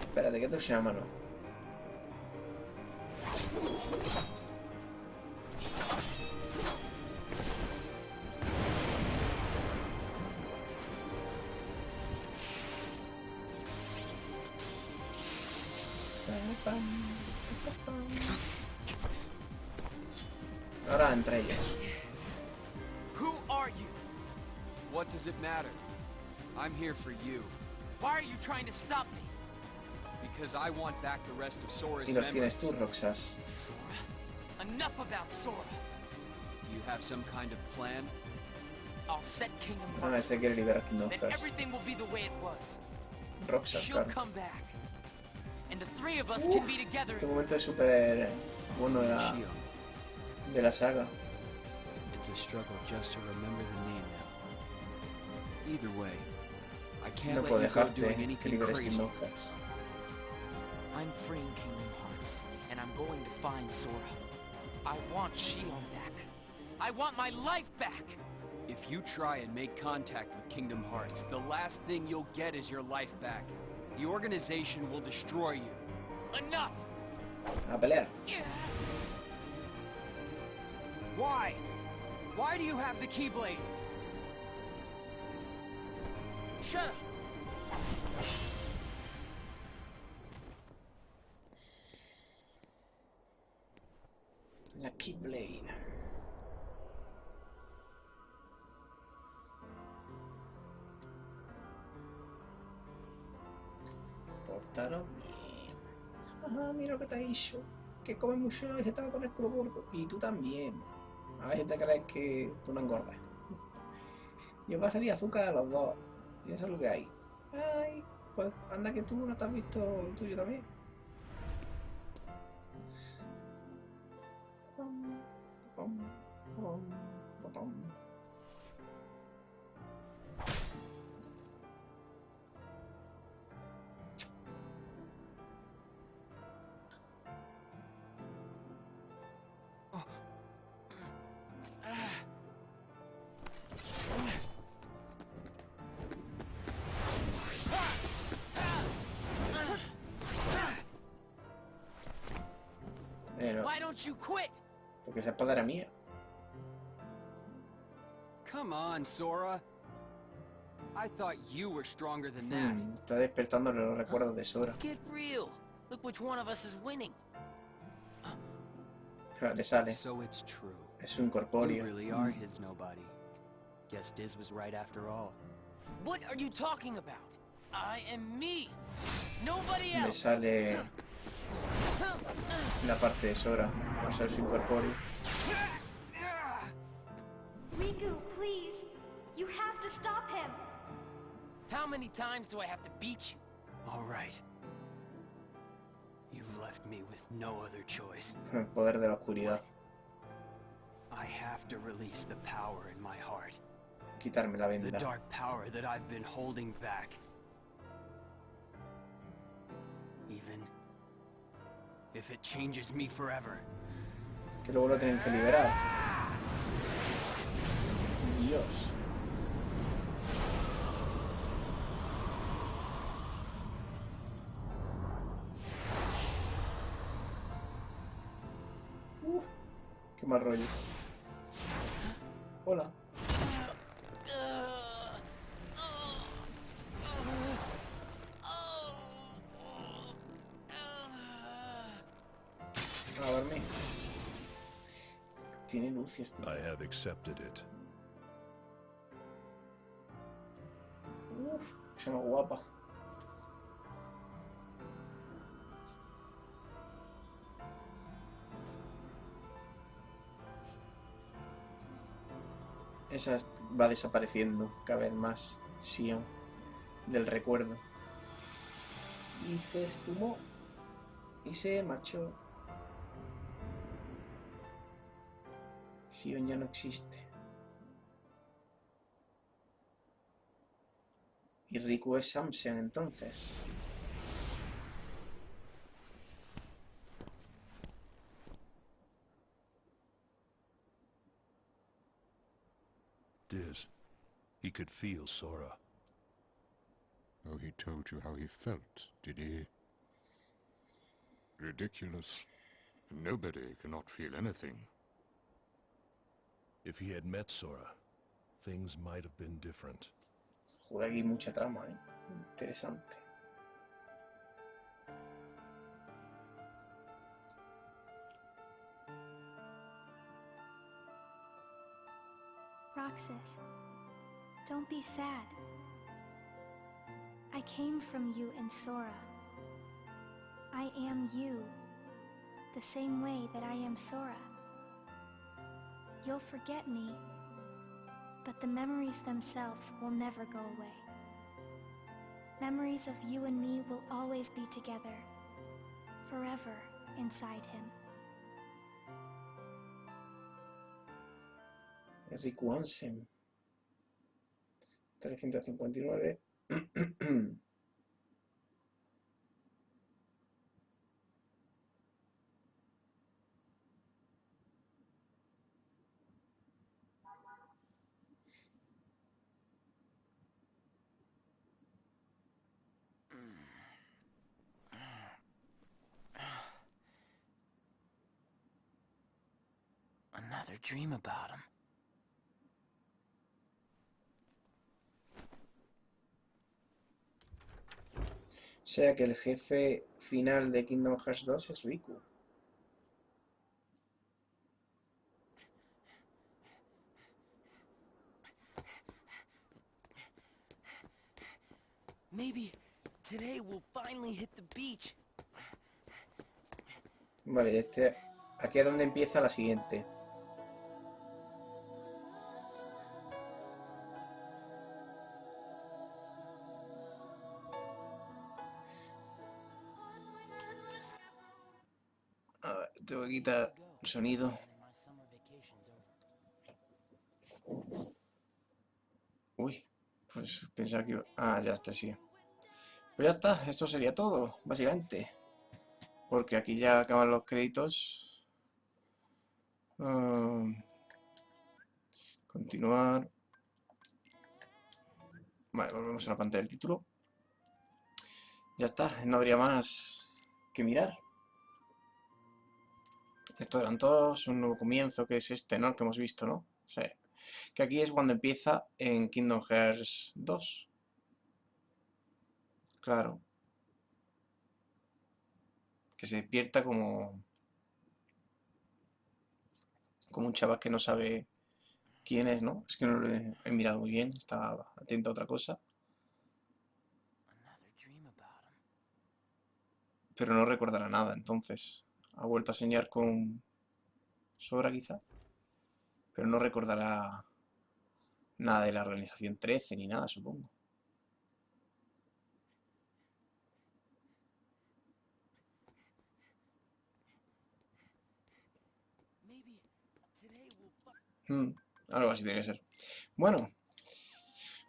Speaker 1: Espérate, que te usa la mano. Ahora entre ellos.
Speaker 5: Who are you? What does it matter? I'm here for you. Why are you trying to stop me? Because I want back the rest of Sora's
Speaker 1: Y los
Speaker 5: memories.
Speaker 1: tienes tú, Roxas.
Speaker 3: Sora? Enough about Sora.
Speaker 5: Do you have some kind of plan?
Speaker 3: I'll set Kingdom
Speaker 1: Ah,
Speaker 3: Hearts
Speaker 1: este quiere liberar Kingdom
Speaker 3: then
Speaker 1: Hearts.
Speaker 3: everything will be the way it was.
Speaker 1: Roxas,
Speaker 3: She'll
Speaker 1: claro.
Speaker 3: come back. And the three of us can be together.
Speaker 1: Este momento es súper bueno de la saga.
Speaker 5: It's a struggle just to remember the name now. Either way, I can't
Speaker 1: No
Speaker 5: let
Speaker 1: puedo
Speaker 5: you go doing
Speaker 1: dejarte que
Speaker 5: anything
Speaker 1: liberes
Speaker 5: crazy.
Speaker 1: Kingdom Hearts.
Speaker 3: I'm freeing Kingdom Hearts, and I'm going to find Sora. I want Shion back. I want my life back!
Speaker 5: If you try and make contact with Kingdom Hearts, the last thing you'll get is your life back. The organization will destroy you.
Speaker 3: Enough!
Speaker 1: A pelear.
Speaker 5: Why? Why do you have the Keyblade?
Speaker 3: Shut up!
Speaker 1: La Keyblade. Portaron bien. Ajá, mira lo que te ha dicho. Que come mucho y estaba con el culo gordo. Y tú también. A veces te crees que tú no engordas. Y os va a salir azúcar a los dos. Y eso es lo que hay. Ay, pues anda que tú no te has visto el tuyo también.
Speaker 5: Why don't you quit?
Speaker 1: Porque esa espada era mía.
Speaker 5: Come on, Sora. I thought you were stronger than that.
Speaker 1: Está despertando los recuerdos de Sora.
Speaker 3: Get real. Look which one of us is winning.
Speaker 1: Claro, le sale.
Speaker 5: So it's true.
Speaker 1: Es un corpóreo.
Speaker 5: You really are his nobody. Guess Diz was right after all.
Speaker 3: What are you talking about? I am me. Nobody
Speaker 1: Le
Speaker 3: else.
Speaker 1: sale la parte de Sora. O sea, su incorpóreo.
Speaker 4: Riku, please. You have to stop him.
Speaker 3: How many times do I have to beat you?
Speaker 5: All right. You've left me with no other choice.
Speaker 1: El poder de la oscuridad.
Speaker 5: I have to release the power in my heart.
Speaker 1: Quitarme la
Speaker 5: The
Speaker 1: venda.
Speaker 5: dark power that I've been holding back. Even if it changes me forever.
Speaker 1: Que luego lo tienen que liberar. Dios. Qué mal rollo. Hola. A dormir. Tiene luces.
Speaker 8: I have accepted it.
Speaker 1: Se llama guapa. Esa va desapareciendo cada vez más Sion del recuerdo. Y se esfumó. Y se marchó. Sion ya no existe. Y Riku es Samsen entonces.
Speaker 8: Diz, he could feel Sora.
Speaker 10: Oh, he told you how he felt, did he? Ridiculous. Nobody cannot feel anything.
Speaker 8: If he had met Sora, things might have been different.
Speaker 1: Joder, aquí hay mucha trama, ¿eh? Interesante.
Speaker 4: Roxas, don't be sad. I came from you and Sora. I am you, the same way that I am Sora. You'll forget me, but the memories themselves will never go away. Memories of you and me will always be together, forever inside him.
Speaker 1: Riku Hansen. 359.
Speaker 3: Another dream about him.
Speaker 1: O sea que el jefe final de Kingdom Hearts 2 es Riku.
Speaker 3: Maybe today we'll finally hit the beach.
Speaker 1: Vale, aquí es donde empieza la siguiente. quita el sonido. Uy, pues pensaba que iba... Ah, ya está, sí. Pues ya está, esto sería todo, básicamente. Porque aquí ya acaban los créditos. Continuar. Vale, volvemos a la pantalla del título. Ya está, no habría más que mirar. Estos eran todos, un nuevo comienzo, que es este, ¿no? El que hemos visto, ¿no? Sí. Que aquí es cuando empieza en Kingdom Hearts 2. Claro. Que se despierta como un chaval que no sabe quién es, ¿no? Es que no lo he mirado muy bien, estaba atento a otra cosa. Pero no recordará nada, entonces. Ha vuelto a soñar con Sora, quizá. Pero no recordará nada de la organización 13 ni nada, supongo. Algo así tiene que ser. Bueno,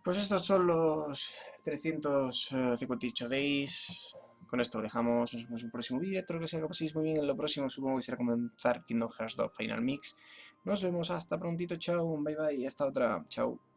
Speaker 1: pues estos son los 358 days. Con esto lo dejamos. Nos vemos en un próximo vídeo. Espero que lo paséis muy bien. En lo próximo supongo que será comenzar Kingdom Hearts 2 Final Mix. Nos vemos hasta prontito. Chao. Bye bye. Hasta otra. Chao.